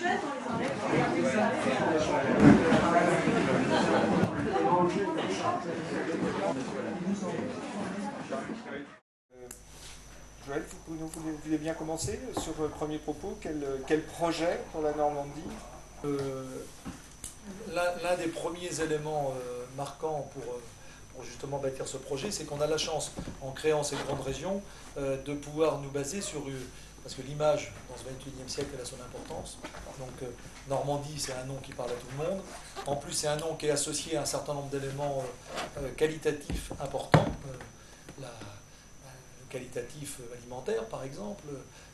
Joël, vous voulez bien commencer sur le premier propos. Quel projet pour la Normandie? L'un des premiers éléments marquants pour justement bâtir ce projet, c'est qu'on a la chance, en créant ces grandes régions, de pouvoir nous baser sur... Parce que l'image, dans ce XXIe siècle, elle a son importance. Donc Normandie, c'est un nom qui parle à tout le monde. En plus, c'est un nom qui est associé à un certain nombre d'éléments qualitatifs importants. Le qualitatif alimentaire, par exemple,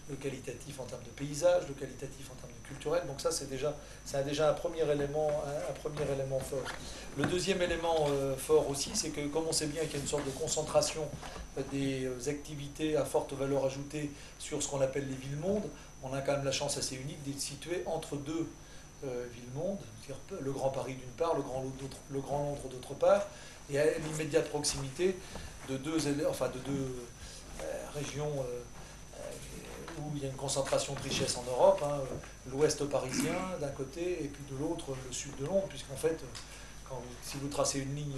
le qualitatif en termes de paysage, le qualitatif en termes de culturel. Donc ça, c'est déjà un premier élément fort. Le deuxième élément fort aussi, c'est que comme on sait bien qu'il y a une sorte de concentration des activités à forte valeur ajoutée sur ce qu'on appelle les villes-mondes, on a quand même la chance assez unique d'être situé entre deux villes-mondes, c'est-à-dire le Grand Paris d'une part, le Grand Londres d'autre part, et à l'immédiate proximité de deux régions où il y a une concentration de richesses en Europe, hein, l'ouest parisien d'un côté et puis de l'autre le sud de Londres, puisqu'en fait, si vous tracez une ligne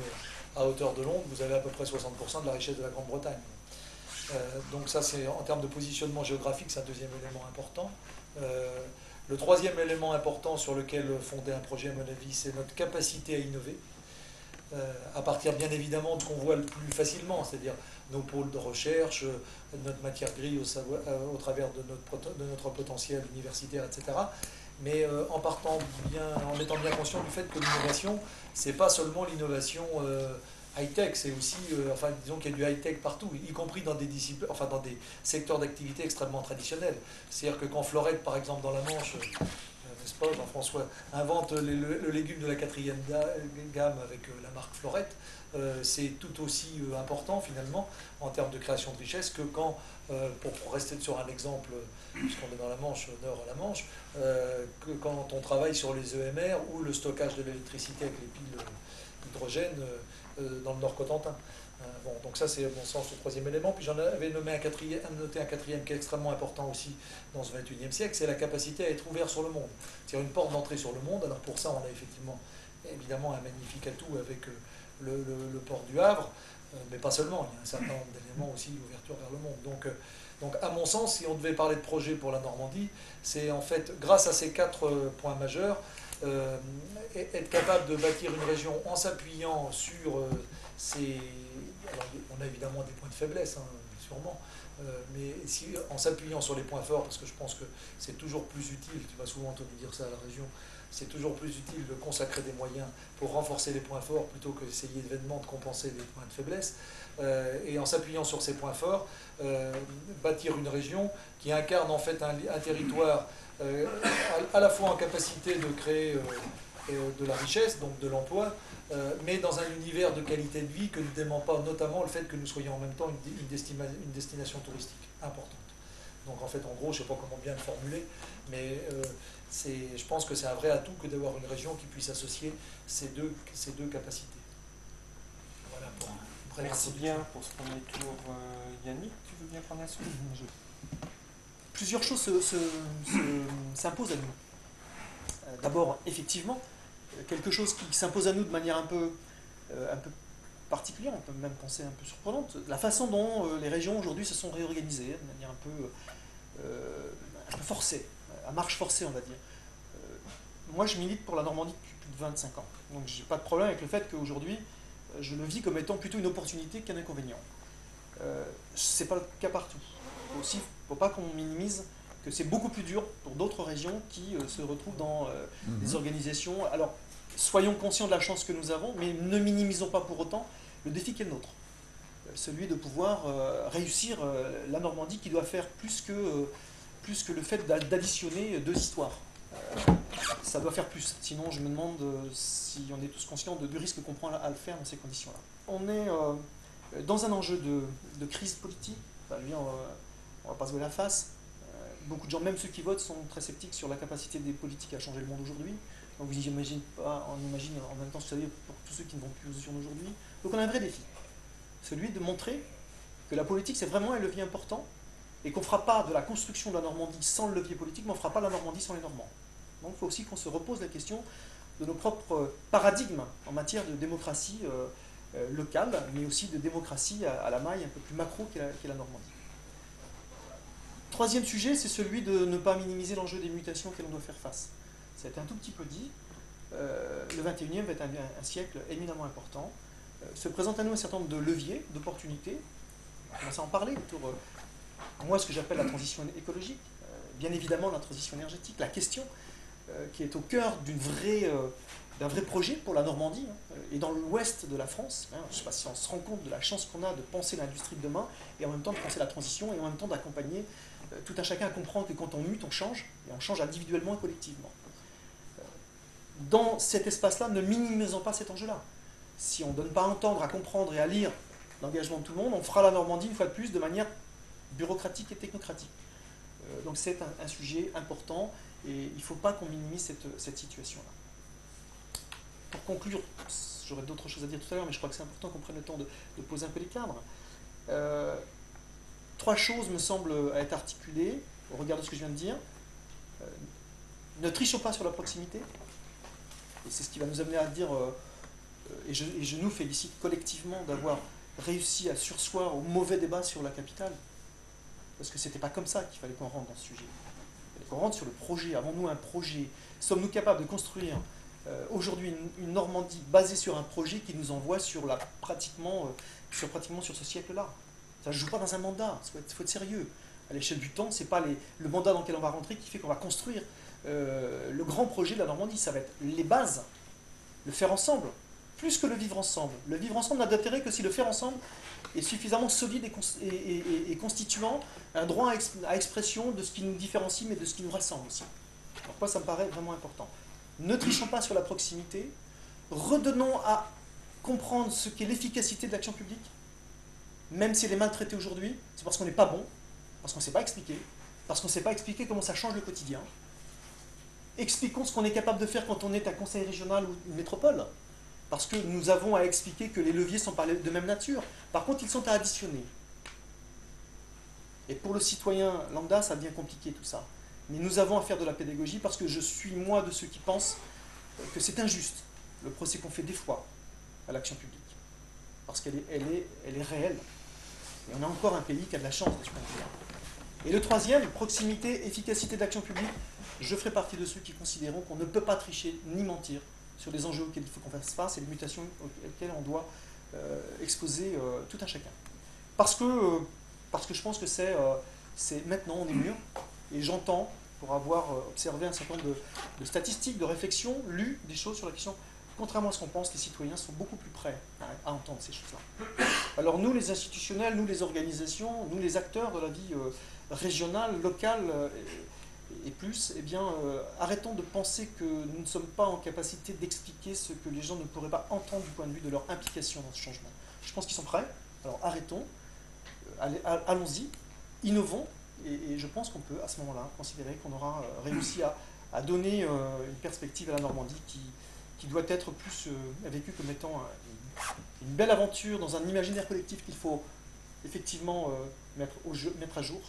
à hauteur de Londres, vous avez à peu près 60% de la richesse de la Grande-Bretagne. Donc ça, c'est en termes de positionnement géographique, c'est un deuxième élément important. Le troisième élément important sur lequel fonder un projet, à mon avis, c'est notre capacité à innover. À partir bien évidemment de ce qu'on voit le plus facilement, c'est-à-dire nos pôles de recherche, notre matière grise au travers de notre potentiel universitaire, etc. Mais en étant bien conscient du fait que l'innovation, c'est pas seulement l'innovation high-tech, c'est aussi, disons qu'il y a du high-tech partout, y compris dans des disciplines, dans des secteurs d'activité extrêmement traditionnels. C'est-à-dire que quand Florette, par exemple, dans la Manche, n'est-ce pas, Jean-François, invente le légume de la 4e gamme avec la marque Florette, c'est tout aussi important finalement en termes de création de richesse que quand, pour rester sur un exemple, puisqu'on est dans la Manche, nord à la Manche, que quand on travaille sur les EMR ou le stockage de l'électricité avec les piles hydrogène dans le Nord Cotentin. Bon, donc ça c'est à mon sens le troisième élément. Puis j'en avais noté un quatrième qui est extrêmement important aussi dans ce XXIe siècle, c'est la capacité à être ouvert sur le monde. C'est-à-dire une porte d'entrée sur le monde. Alors pour ça on a évidemment un magnifique atout avec le port du Havre, mais pas seulement, il y a un certain nombre d'éléments aussi d'ouverture vers le monde. Donc à mon sens, si on devait parler de projet pour la Normandie, c'est en fait grâce à ces 4 points majeurs, être capable de bâtir une région en s'appuyant sur ces... Alors, on a évidemment des points de faiblesse, hein, sûrement, mais en s'appuyant sur les points forts, parce que je pense que c'est toujours plus utile, tu vas souvent entendre dire ça à la région, c'est toujours plus utile de consacrer des moyens pour renforcer les points forts plutôt que d'essayer vainement de compenser les points de faiblesse. Et en s'appuyant sur ces points forts, bâtir une région qui incarne en fait un territoire à la fois en capacité de créer de la richesse, donc de l'emploi, mais dans un univers de qualité de vie que ne dément pas notamment le fait que nous soyons en même temps une destination touristique importante. Donc en fait, en gros, je ne sais pas comment bien le formuler, mais je pense que c'est un vrai atout que d'avoir une région qui puisse associer ces deux capacités. Voilà pour un bref. Merci bien pour ce premier tour. Yannick, tu veux bien prendre la suite? Plusieurs choses s'imposent à nous. D'abord, effectivement, quelque chose qui s'impose à nous de manière un peu particulière, on peut même penser un peu surprenante, la façon dont les régions aujourd'hui se sont réorganisées, de manière un peu forcée, à marche forcée on va dire. Moi je milite pour la Normandie depuis plus de 25 ans, donc j'ai pas de problème avec le fait qu'aujourd'hui je le vis comme étant plutôt une opportunité qu'un inconvénient. C'est pas le cas partout. Aussi, il ne faut pas qu'on minimise que c'est beaucoup plus dur pour d'autres régions qui se retrouvent dans des organisations. Alors, soyons conscients de la chance que nous avons, mais ne minimisons pas pour autant le défi qui est le nôtre. Celui de pouvoir réussir la Normandie qui doit faire plus que le fait d'additionner 2 histoires. Ça doit faire plus. Sinon, je me demande si on est tous conscients du risque qu'on prend à le faire dans ces conditions-là. On est dans un enjeu de crise politique. Enfin, on ne va pas se voir la face. Beaucoup de gens, même ceux qui votent, sont très sceptiques sur la capacité des politiques à changer le monde aujourd'hui. Donc vous imaginez pas, on imagine en même temps, vous savez, pour tous ceux qui ne vont plus aux urnes aujourd'hui. Donc on a un vrai défi. Celui de montrer que la politique, c'est vraiment un levier important et qu'on ne fera pas de la construction de la Normandie sans le levier politique, mais on ne fera pas la Normandie sans les Normands. Donc il faut aussi qu'on se repose la question de nos propres paradigmes en matière de démocratie locale, mais aussi de démocratie à la maille un peu plus macro qu'est la Normandie. Troisième sujet, c'est celui de ne pas minimiser l'enjeu des mutations auxquelles on doit faire face. Ça a été un tout petit peu dit. Le 21e va être un siècle éminemment important. Se présente à nous un certain nombre de leviers, d'opportunités. On va commencer à en parler autour, moi, ce que j'appelle la transition écologique. Bien évidemment, la transition énergétique, la question qui est au cœur d'un vrai projet pour la Normandie et dans l'ouest de la France. Je ne sais pas si on se rend compte de la chance qu'on a de penser l'industrie de demain et en même temps de penser la transition et en même temps d'accompagner tout un chacun à comprendre que quand on mute, on change, et on change individuellement et collectivement. Dans cet espace-là, ne minimisons pas cet enjeu-là. Si on ne donne pas à entendre, à comprendre et à lire l'engagement de tout le monde, on fera la Normandie, une fois de plus, de manière bureaucratique et technocratique. Donc c'est un sujet important, et il ne faut pas qu'on minimise cette situation-là. Pour conclure, j'aurais d'autres choses à dire tout à l'heure, mais je crois que c'est important qu'on prenne le temps de poser un peu les cadres. Trois choses me semblent être articulées au regard de ce que je viens de dire. Ne trichons pas sur la proximité, et c'est ce qui va nous amener à dire, et je nous félicite collectivement d'avoir réussi à surseoir au mauvais débat sur la capitale, parce que c'était pas comme ça qu'il fallait qu'on rentre dans ce sujet. Il fallait qu'on rentre sur le projet. Avons-nous un projet? Sommes-nous capables de construire aujourd'hui une Normandie basée sur un projet qui nous envoie pratiquement sur ce siècle-là? Ça ne joue pas dans un mandat, il faut être sérieux. À l'échelle du temps, ce n'est pas le mandat dans lequel on va rentrer qui fait qu'on va construire le grand projet de la Normandie. Ça va être les bases, le faire ensemble, plus que le vivre ensemble. Le vivre ensemble n'a d'intérêt que si le faire ensemble est suffisamment solide et constituant un droit à expression de ce qui nous différencie, mais de ce qui nous rassemble aussi. Donc moi, ça me paraît vraiment important. Ne trichons pas sur la proximité, redonnons à comprendre ce qu'est l'efficacité de l'action publique. Même si elle est maltraitée aujourd'hui, c'est parce qu'on n'est pas bon, parce qu'on ne sait pas expliquer, parce qu'on ne sait pas expliquer comment ça change le quotidien. Expliquons ce qu'on est capable de faire quand on est un conseil régional ou une métropole, parce que nous avons à expliquer que les leviers sont pas de même nature. Par contre, ils sont à additionner. Et pour le citoyen lambda, ça devient compliqué tout ça. Mais nous avons à faire de la pédagogie parce que je suis, moi, de ceux qui pensent que c'est injuste, le procès qu'on fait des fois à l'action publique. Parce qu'elle est réelle. Et on a encore un pays qui a de la chance de ce point de vue-là. Et le troisième, proximité, efficacité d'action publique, je ferai partie de ceux qui considéreront qu'on ne peut pas tricher ni mentir sur les enjeux auxquels il faut qu'on fasse face et les mutations auxquelles on doit exposer tout un chacun. Parce que je pense que c'est maintenant, on est mûr, et j'entends, pour avoir observé un certain nombre de statistiques, de réflexions, lu des choses sur la question. Contrairement à ce qu'on pense, les citoyens sont beaucoup plus prêts à entendre ces choses-là. Alors nous, les institutionnels, nous, les organisations, nous, les acteurs de la vie régionale, locale et plus, eh bien, arrêtons de penser que nous ne sommes pas en capacité d'expliquer ce que les gens ne pourraient pas entendre du point de vue de leur implication dans ce changement. Je pense qu'ils sont prêts, alors arrêtons, allons-y, innovons, et je pense qu'on peut, à ce moment-là, considérer qu'on aura réussi à donner une perspective à la Normandie qui doit être plus vécu comme étant une belle aventure dans un imaginaire collectif qu'il faut effectivement mettre à jour.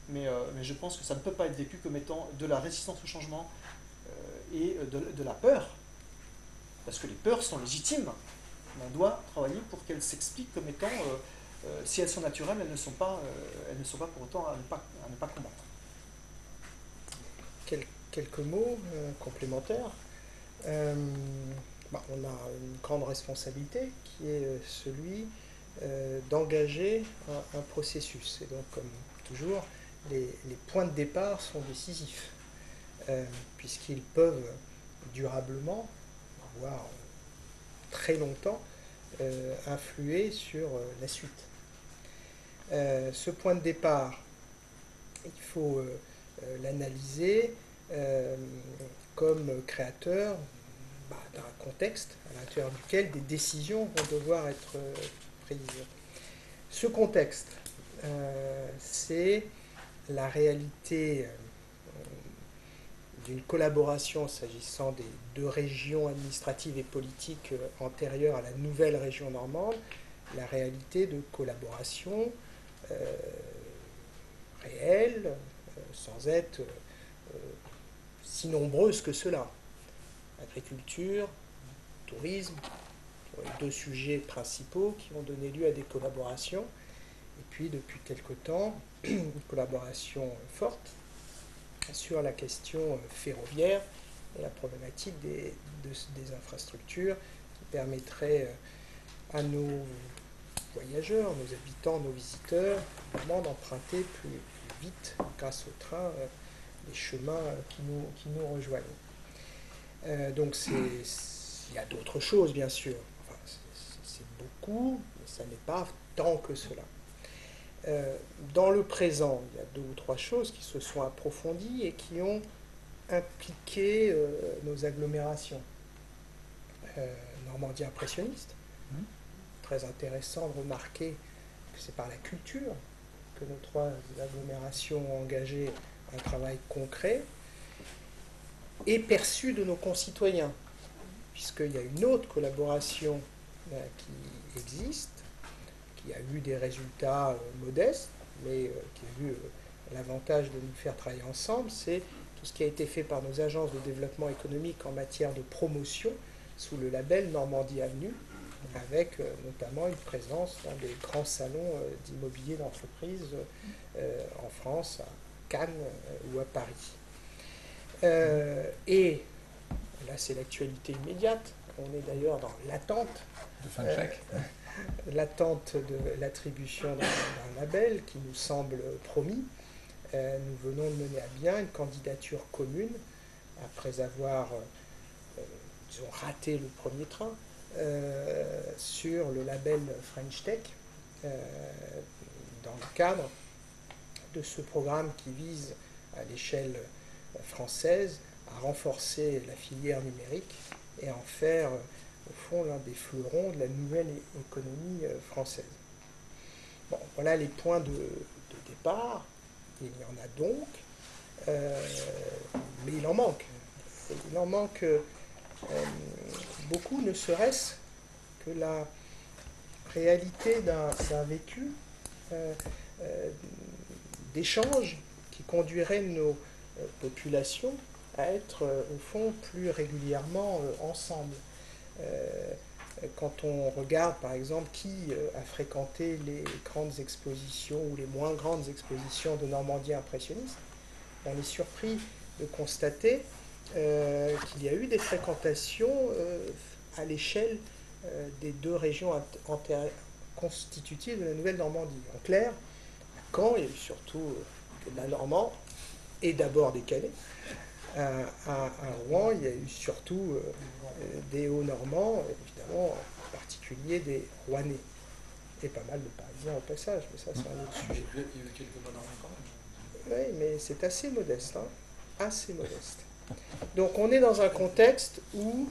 Mais je pense que ça ne peut pas être vécu comme étant de la résistance au changement et de la peur. Parce que les peurs sont légitimes. Mais on doit travailler pour qu'elles s'expliquent comme étant, si elles sont naturelles, elles ne sont pas pour autant à ne pas combattre. Quelques mots complémentaires. On a une grande responsabilité qui est celui d'engager un processus. Et donc, comme toujours, les points de départ sont décisifs, puisqu'ils peuvent durablement, voire très longtemps, influer sur la suite. Ce point de départ, il faut l'analyser comme créateur d'un contexte à l'intérieur duquel des décisions vont devoir être prises. Ce contexte, c'est la réalité d'une collaboration s'agissant des deux régions administratives et politiques antérieures à la nouvelle région normande, la réalité de collaboration réelle, sans être si nombreuses que cela. Agriculture, tourisme, les deux sujets principaux qui ont donné lieu à des collaborations. Et puis, depuis quelque temps, une collaboration forte sur la question ferroviaire et la problématique des infrastructures qui permettraient à nos voyageurs, nos habitants, nos visiteurs, vraiment d'emprunter plus vite, grâce au train, les chemins qui nous rejoignent. Donc il y a d'autres choses, bien sûr. Enfin, c'est beaucoup, mais ça n'est pas tant que cela. Dans le présent, il y a 2 ou 3 choses qui se sont approfondies et qui ont impliqué nos agglomérations. Normandie impressionniste, très intéressant de remarquer que c'est par la culture que nos 3 agglomérations ont engagé un travail concret et perçu de nos concitoyens, puisqu'il y a une autre collaboration qui existe, qui a eu des résultats modestes, mais qui a eu l'avantage de nous faire travailler ensemble, c'est tout ce qui a été fait par nos agences de développement économique en matière de promotion sous le label Normandie Avenue, avec notamment une présence dans des grands salons d'immobilier d'entreprise en France, à Cannes ou à Paris. Et là, c'est l'actualité immédiate. On est d'ailleurs dans l'attente de fin de chèque. L'attente de l'attribution d'un label qui nous semble promis. Nous venons de mener à bien une candidature commune après avoir disons, raté le premier train sur le label French Tech dans le cadre de ce programme qui vise à l'échelle française à renforcer la filière numérique et en faire au fond l'un des fleurons de la nouvelle économie française. Bon, voilà les points de départ. Il y en a donc, mais il en manque. Il en manque beaucoup, ne serait-ce que la réalité d'un vécu d'échange qui conduirait nos populations à être, au fond, plus régulièrement ensemble. Quand on regarde, par exemple, qui a fréquenté les grandes expositions ou les moins grandes expositions de Normandie impressionniste, on est surpris de constater qu'il y a eu des fréquentations à l'échelle des 2 régions constitutives de la Nouvelle-Normandie. En clair, à Caen, il y a eu surtout de la Normand et d'abord des Calais. À Rouen, il y a eu surtout des Hauts-Normands, évidemment, en particulier des Rouennais. Et pas mal de Parisiens au passage, mais ça, c'est un autre sujet. Il y a eu quelques bonnes Normands quand même. Oui, mais c'est assez modeste, hein, assez modeste. Donc on est dans un contexte où,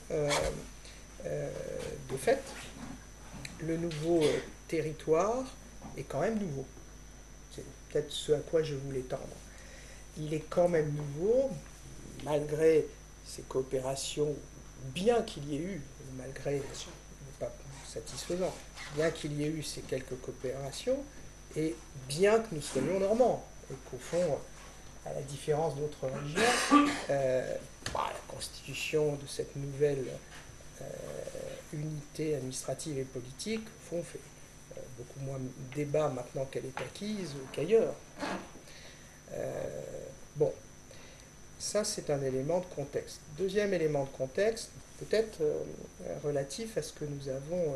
de fait, le nouveau territoire est quand même nouveau. C'est peut-être ce à quoi je voulais tendre. Il est quand même nouveau, malgré ces coopérations, bien qu'il y ait eu, malgré, pas satisfaisant, bien qu'il y ait eu ces quelques coopérations, et bien que nous soyons normands, et qu'au fond, à la différence d'autres régions, la constitution de cette nouvelle unité administrative et politique, au fond, fait beaucoup moins débat maintenant qu'elle est acquise qu'ailleurs. Bon, ça c'est un élément de contexte. Deuxième élément de contexte, peut-être relatif à ce que nous avons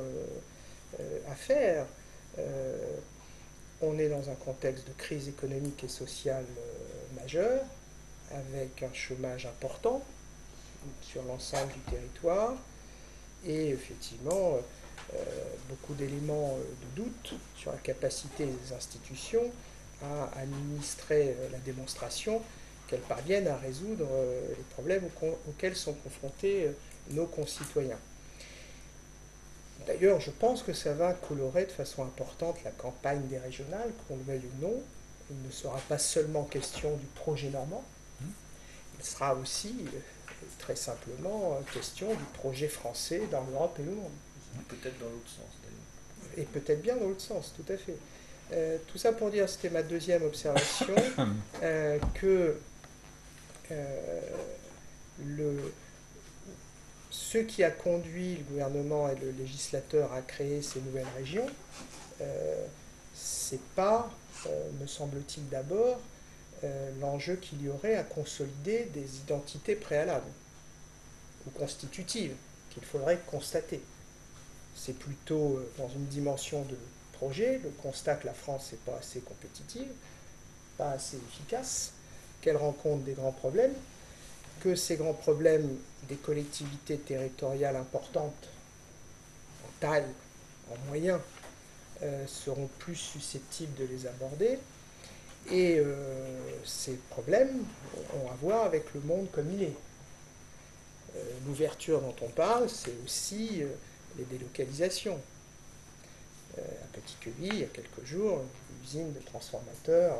à faire. On est dans un contexte de crise économique et sociale majeure, avec un chômage important sur l'ensemble du territoire, et effectivement beaucoup d'éléments de doute sur la capacité des institutions à administrer la démonstration qu'elles parviennent à résoudre les problèmes auxquels sont confrontés nos concitoyens. D'ailleurs, je pense que ça va colorer de façon importante la campagne des régionales, qu'on le veuille ou non. Il ne sera pas seulement question du projet normand, il sera aussi, très simplement, question du projet français dans l'Europe et le monde. Peut-être dans l'autre sens, d'ailleurs. Et peut-être bien dans l'autre sens, tout à fait. Tout ça pour dire, c'était ma deuxième observation, que Ce qui a conduit le gouvernement et le législateur à créer ces nouvelles régions, c'est pas, me semble-t-il d'abord, l'enjeu qu'il y aurait à consolider des identités préalables ou constitutives qu'il faudrait constater. C'est plutôt dans une dimension de projet, le constat que la France n'est pas assez compétitive, pas assez efficace, qu'elle rencontre des grands problèmes, que ces grands problèmes des collectivités territoriales importantes, en taille, en moyens, seront plus susceptibles de les aborder. Et ces problèmes ont à voir avec le monde comme il est. L'ouverture dont on parle, c'est aussi les délocalisations. À Petit-Queville, il y a quelques jours, une usine de transformateurs,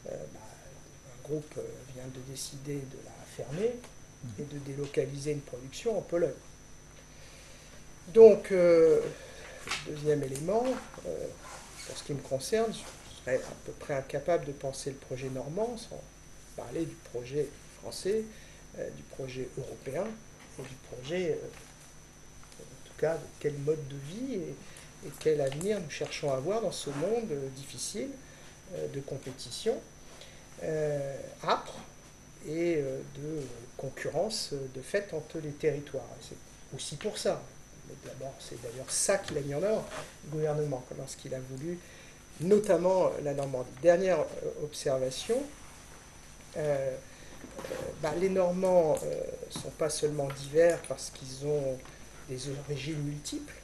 un groupe vient de décider de la fermer et de délocaliser une production en Pologne. Donc, deuxième élément, pour ce qui me concerne, je serais à peu près incapable de penser le projet normand sans parler du projet français, du projet européen et du projet, en tout cas, de quel mode de vie et quel avenir nous cherchons à avoir dans ce monde difficile de compétition âpre et de concurrence de fait entre les territoires. C'est aussi pour ça. Mais d'abord, c'est d'ailleurs ça qu'il a mis en œuvre, le gouvernement, lorsqu'il a voulu, notamment la Normandie. Dernière observation, les Normands ne sont pas seulement divers parce qu'ils ont des origines multiples.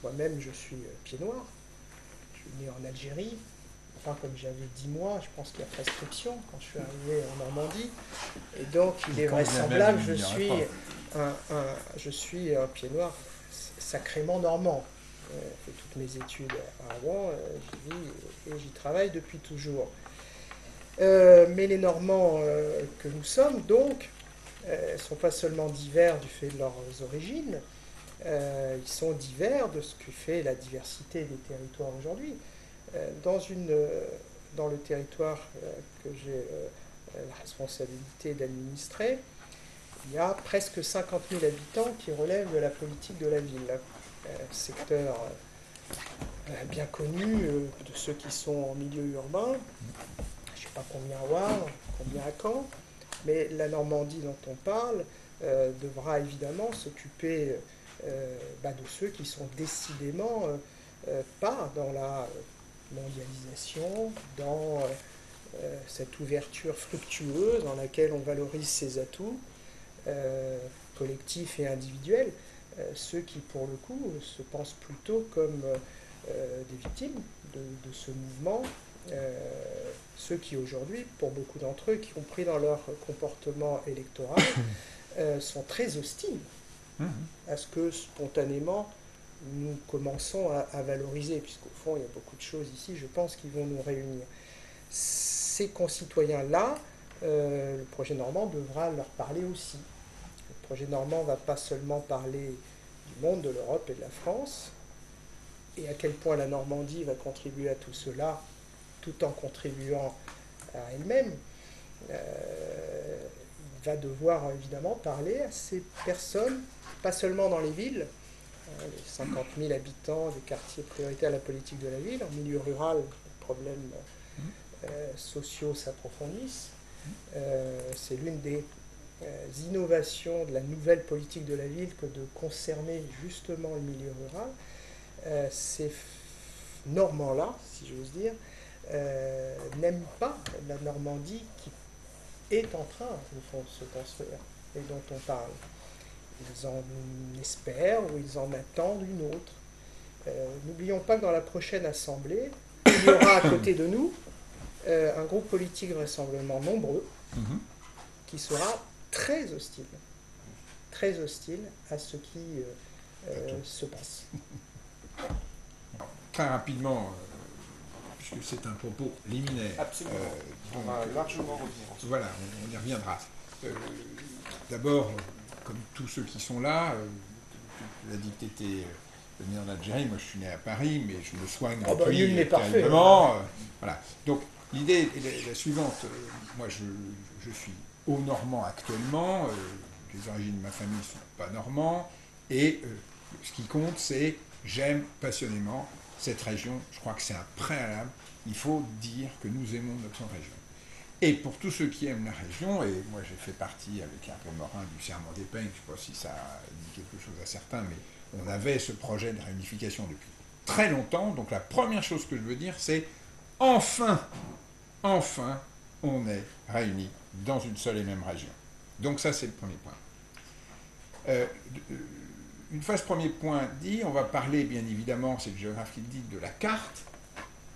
Moi-même, je suis pied noir. Je suis né en Algérie. Enfin, comme j'avais 10 mois, je pense qu'il y a prescription quand je suis arrivé en Normandie. Et donc, il est vraisemblable que je suis un pied noir sacrément normand. J'ai fait toutes mes études à Rouen, j'y vis et j'y travaille depuis toujours. Mais les Normands que nous sommes, donc, ne sont pas seulement divers du fait de leurs origines, ils sont divers de ce que fait la diversité des territoires aujourd'hui. Dans le territoire que j'ai la responsabilité d'administrer, il y a presque 50 000 habitants qui relèvent de la politique de la ville. Secteur bien connu de ceux qui sont en milieu urbain. Je ne sais pas combien à Wavre, combien à Caen, mais la Normandie dont on parle devra évidemment s'occuper de ceux qui sont décidément pas dans la mondialisation, dans cette ouverture fructueuse dans laquelle on valorise ses atouts collectifs et individuels, ceux qui pour le coup se pensent plutôt comme des victimes de ce mouvement, ceux qui aujourd'hui, pour beaucoup d'entre eux, qui ont pris dans leur comportement électoral, sont très hostiles à ce que spontanément nous commençons à valoriser, puisqu'au fond, il y a beaucoup de choses ici, je pense, qui vont nous réunir. Ces concitoyens-là, le projet normand devra leur parler aussi. Le projet normand ne va pas seulement parler du monde, de l'Europe et de la France, et à quel point la Normandie va contribuer à tout cela, tout en contribuant à elle-même. Il va devoir évidemment parler à ces personnes, pas seulement dans les villes, les 50 000 habitants des quartiers prioritaires de la politique de la ville. En milieu rural, les problèmes sociaux s'approfondissent. C'est l'une des innovations de la nouvelle politique de la ville que de concerner justement le milieu rural. Ces Normands-là, si j'ose dire, n'aiment pas la Normandie qui est en train de se construire et dont on parle. Ils en espèrent ou ils en attendent une autre. N'oublions pas que dans la prochaine assemblée, il y aura à côté de nous un groupe politique vraisemblablement nombreux qui sera très hostile à ce qui se passe. Très rapidement, puisque c'est un propos liminaire. Absolument. On va largement revenir. Voilà, on y reviendra. D'abord, comme tous ceux qui sont là, tu l'as dit que tu étais né en Algérie, moi je suis né à Paris, mais je me soigne depuis terriblement. Voilà. Donc l'idée est la suivante. Moi je suis aux Normands actuellement. Les origines de ma famille ne sont pas normands. Et ce qui compte, c'est j'aime passionnément cette région. Je crois que c'est un préalable. Il faut dire que nous aimons notre région. Et pour tous ceux qui aiment la région, et moi j'ai fait partie avec Hervé Morin du Serment des Peignes, je ne sais pas si ça dit quelque chose à certains, mais on avait ce projet de réunification depuis très longtemps. Donc la première chose que je veux dire, c'est enfin, on est réunis dans une seule et même région. Donc ça, c'est le premier point. Une fois ce premier point dit, on va parler, bien évidemment, c'est le géographe qui le dit, de la carte.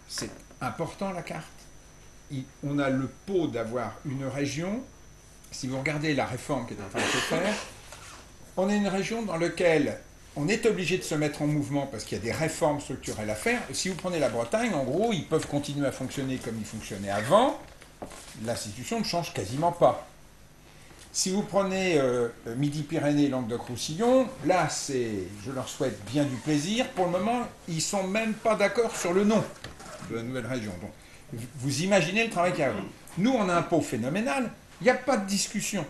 C'est important, la carte. On a le pot d'avoir une région. Si vous regardez la réforme qui est en train de se faire, on est une région dans laquelle on est obligé de se mettre en mouvement parce qu'il y a des réformes structurelles à faire. Si vous prenez la Bretagne, en gros, ils peuvent continuer à fonctionner comme ils fonctionnaient avant. L'institution ne change quasiment pas. Si vous prenez Midi-Pyrénées, Languedoc-Roussillon, là, je leur souhaite bien du plaisir. Pour le moment, ils ne sont même pas d'accord sur le nom de la nouvelle région. Donc, vous imaginez le travail qu'il y a. Nous, on a un pot phénoménal. Il n'y a pas de discussion.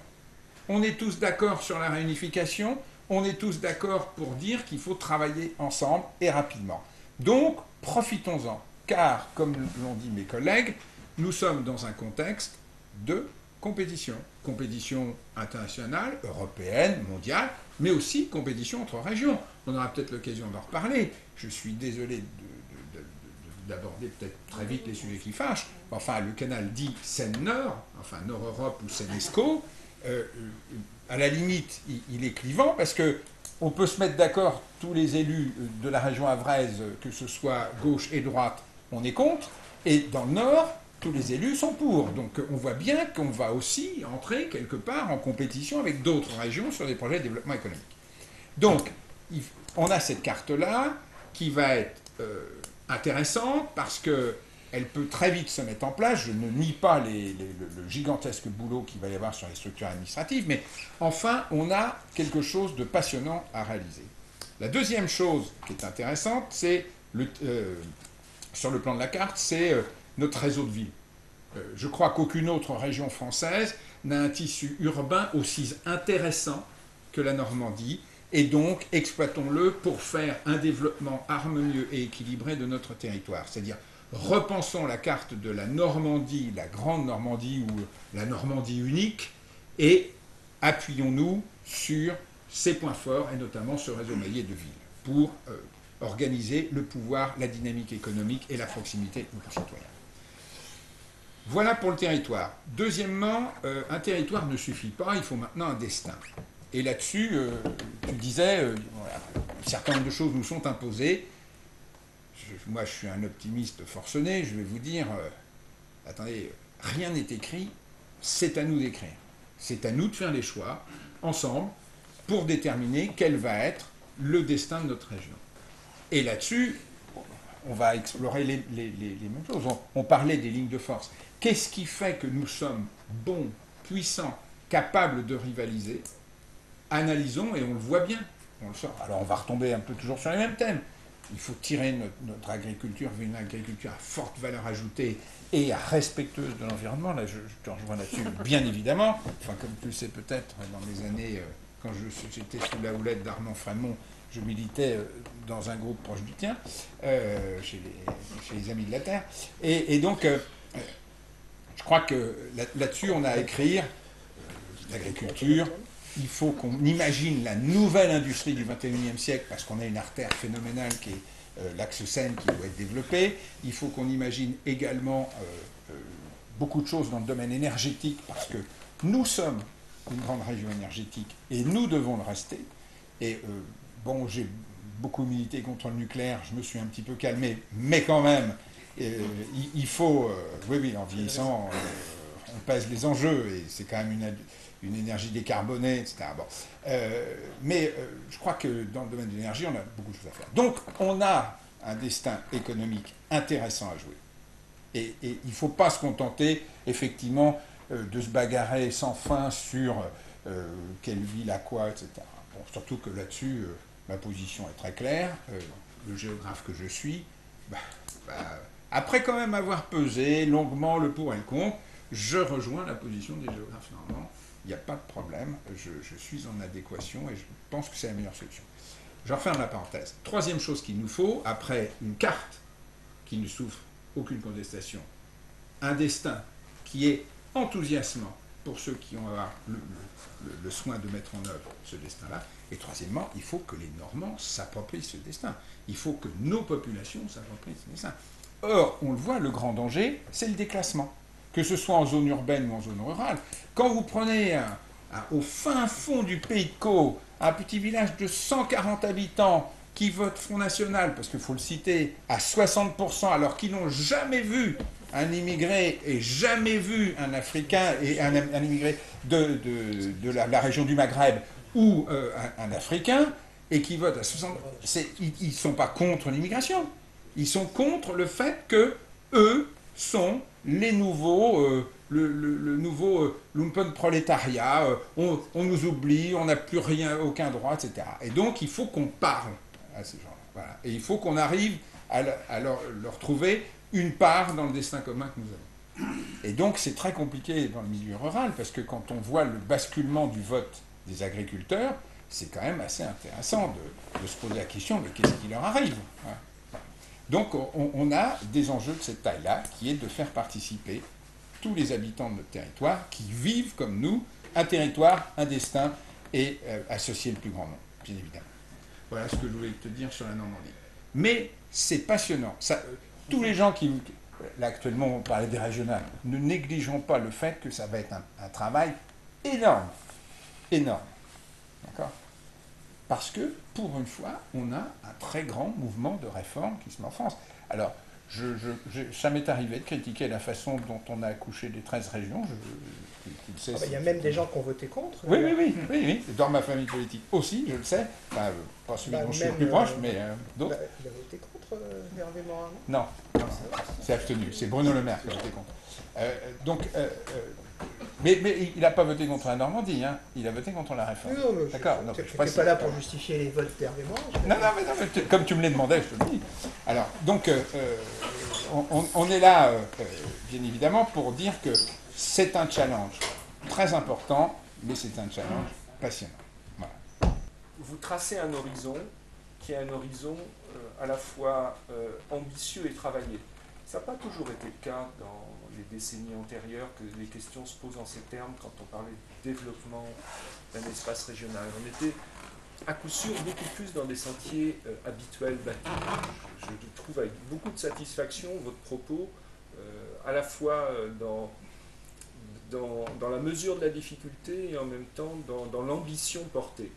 On est tous d'accord sur la réunification. On est tous d'accord pour dire qu'il faut travailler ensemble et rapidement. Donc, profitons-en. Car, comme l'ont dit mes collègues, nous sommes dans un contexte de compétition. Compétition internationale, européenne, mondiale, mais aussi compétition entre régions. On aura peut-être l'occasion d'en reparler. Je suis désolé d'aborder peut-être très vite les sujets qui fâchent. Enfin, le canal dit Seine-Nord, enfin Nord-Europe ou Seine-Escaut, à la limite, il est clivant parce que on peut se mettre d'accord, tous les élus de la région havraise, que ce soit gauche et droite, on est contre, et dans le Nord, tous les élus sont pour. Donc on voit bien qu'on va aussi entrer quelque part en compétition avec d'autres régions sur des projets de développement économique. Donc, on a cette carte-là qui va être intéressante parce qu'elle peut très vite se mettre en place. Je ne nie pas le gigantesque boulot qu'il va y avoir sur les structures administratives, mais enfin, on a quelque chose de passionnant à réaliser. La deuxième chose qui est intéressante, c'est, sur le plan de la carte, c'est notre réseau de villes. Je crois qu'aucune autre région française n'a un tissu urbain aussi intéressant que la Normandie, et donc exploitons-le pour faire un développement harmonieux et équilibré de notre territoire. C'est-à-dire, repensons la carte de la Normandie, la Grande Normandie ou la Normandie unique, et appuyons-nous sur ses points forts, et notamment ce réseau maillé de villes, pour organiser le pouvoir, la dynamique économique et la proximité de nos concitoyens. Voilà pour le territoire. Deuxièmement, un territoire ne suffit pas, il faut maintenant un destin. Et là-dessus, tu disais, voilà, un certain nombre de choses nous sont imposées. Moi, je suis un optimiste forcené, je vais vous dire, attendez, rien n'est écrit, c'est à nous d'écrire. C'est à nous de faire les choix, ensemble, pour déterminer quel va être le destin de notre région. Et là-dessus, on va explorer les mêmes choses. On parlait des lignes de force. Qu'est-ce qui fait que nous sommes bons, puissants, capables de rivaliser? Analysons et on le voit bien. On le sort. Alors on va retomber un peu toujours sur les mêmes thèmes. Il faut tirer notre agriculture vers une agriculture à forte valeur ajoutée et respectueuse de l'environnement. Là, je te rejoins là-dessus, bien évidemment. Enfin, comme tu le sais peut-être, dans les années, quand j'étais sous la houlette d'Armand Frémont, je militais dans un groupe proche du tien, chez les Amis de la Terre. Et donc, je crois que là-dessus, on a à écrire l'agriculture. Il faut qu'on imagine la nouvelle industrie du XXIe siècle, parce qu'on a une artère phénoménale qui est l'axe Seine qui doit être développé. Il faut qu'on imagine également beaucoup de choses dans le domaine énergétique, parce que nous sommes une grande région énergétique et nous devons le rester. Et bon, j'ai beaucoup milité contre le nucléaire, je me suis un petit peu calmé, mais quand même, il faut, oui, en vieillissant, on pèse les enjeux, et c'est quand même une énergie décarbonée, etc. Bon. Mais je crois que dans le domaine de l'énergie, on a beaucoup de choses à faire. Donc, on a un destin économique intéressant à jouer. Et il ne faut pas se contenter, effectivement, de se bagarrer sans fin sur quelle ville a quoi, etc. Bon, surtout que là-dessus, ma position est très claire. Le géographe que je suis, après quand même avoir pesé longuement le pour et le contre, je rejoins la position des géographes normands. Il n'y a pas de problème, je suis en adéquation et je pense que c'est la meilleure solution. Je referme la parenthèse. Troisième chose qu'il nous faut, après une carte qui ne souffre aucune contestation, un destin qui est enthousiasmant pour ceux qui ont le soin de mettre en œuvre ce destin-là. Et troisièmement, il faut que les Normands s'approprient ce destin. Il faut que nos populations s'approprient ce destin. Or, on le voit, le grand danger, c'est le déclassement. Que ce soit en zone urbaine ou en zone rurale. Quand vous prenez au fin fond du Pays de Caux, un petit village de 140 habitants qui vote Front National, parce qu'il faut le citer, à 60%, alors qu'ils n'ont jamais vu un immigré et jamais vu un Africain et un immigré de la région du Maghreb ou un Africain, et qui votent à 60%, ils ne sont pas contre l'immigration. Ils sont contre le fait que eux sont les nouveaux, le nouveau lumpenprolétariat, on nous oublie, on n'a plus rien, aucun droit, etc. Et donc il faut qu'on parle à ces gens-là. Voilà. Et il faut qu'on arrive à leur trouver une part dans le destin commun que nous avons. Et donc c'est très compliqué dans le milieu rural, parce que quand on voit le basculement du vote des agriculteurs, c'est quand même assez intéressant de se poser la question, mais qu'est-ce qui leur arrive, hein? Donc on a des enjeux de cette taille-là, qui est de faire participer tous les habitants de notre territoire, qui vivent comme nous, un territoire, un destin, et associer le plus grand nombre, bien évidemment. Voilà ce que je voulais te dire sur la Normandie. Mais c'est passionnant. Tous les gens qui... Là, actuellement, on parlait des régionales. Ne négligeons pas le fait que ça va être un travail énorme. Énorme. D'accord ? Parce que, pour une fois, on a un très grand mouvement de réforme qui se met en France. Alors, ça m'est arrivé de critiquer la façon dont on a accouché des 13 régions. Il y a même des gens qui ont voté contre. Oui. Dans ma famille politique aussi, je le sais. Enfin, pas celui dont je suis le plus proche, mais d'autres. Il a voté contre Hervé Morin, non, c'est abstenu. C'est Bruno Le Maire qui a voté contre. Mais il n'a pas voté contre la Normandie, hein. Il a voté contre la réforme. D'accord. Tu n'es pas là pour justifier les votes d'Hervé Morin. Non, mais comme tu me l'as demandé, je te le dis. Alors, donc, on est là, bien évidemment, pour dire que c'est un challenge très important, mais c'est un challenge passionnant. Voilà. Vous tracez un horizon qui est un horizon à la fois ambitieux et travaillé. Ça n'a pas toujours été le cas dans les décennies antérieures que les questions se posent en ces termes quand on parlait de développement d'un espace régional. On était à coup sûr beaucoup plus dans des sentiers habituels battus. Je trouve avec beaucoup de satisfaction votre propos, à la fois dans la mesure de la difficulté et en même temps dans l'ambition portée.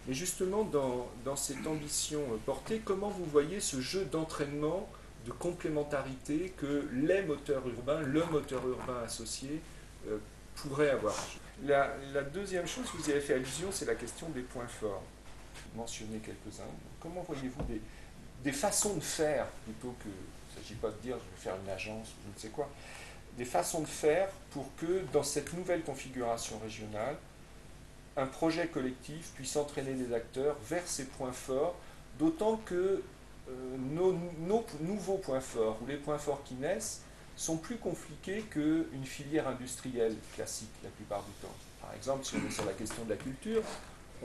Mais justement, dans cette ambition portée, comment vous voyez ce jeu d'entraînement, de complémentarité que les moteurs urbains, le moteur urbain associé, pourrait avoir? La deuxième chose, vous y avez fait allusion, c'est la question des points forts. Vous mentionnez quelques-uns. Comment voyez-vous des façons de faire, plutôt que, il ne s'agit pas de dire je vais faire une agence ou je ne sais quoi, des façons de faire pour que dans cette nouvelle configuration régionale, un projet collectif puisse entraîner des acteurs vers ces points forts, d'autant que nos nouveaux points forts, ou les points forts qui naissent, sont plus compliqués qu'une filière industrielle classique la plupart du temps. Par exemple, si on est sur la question de la culture,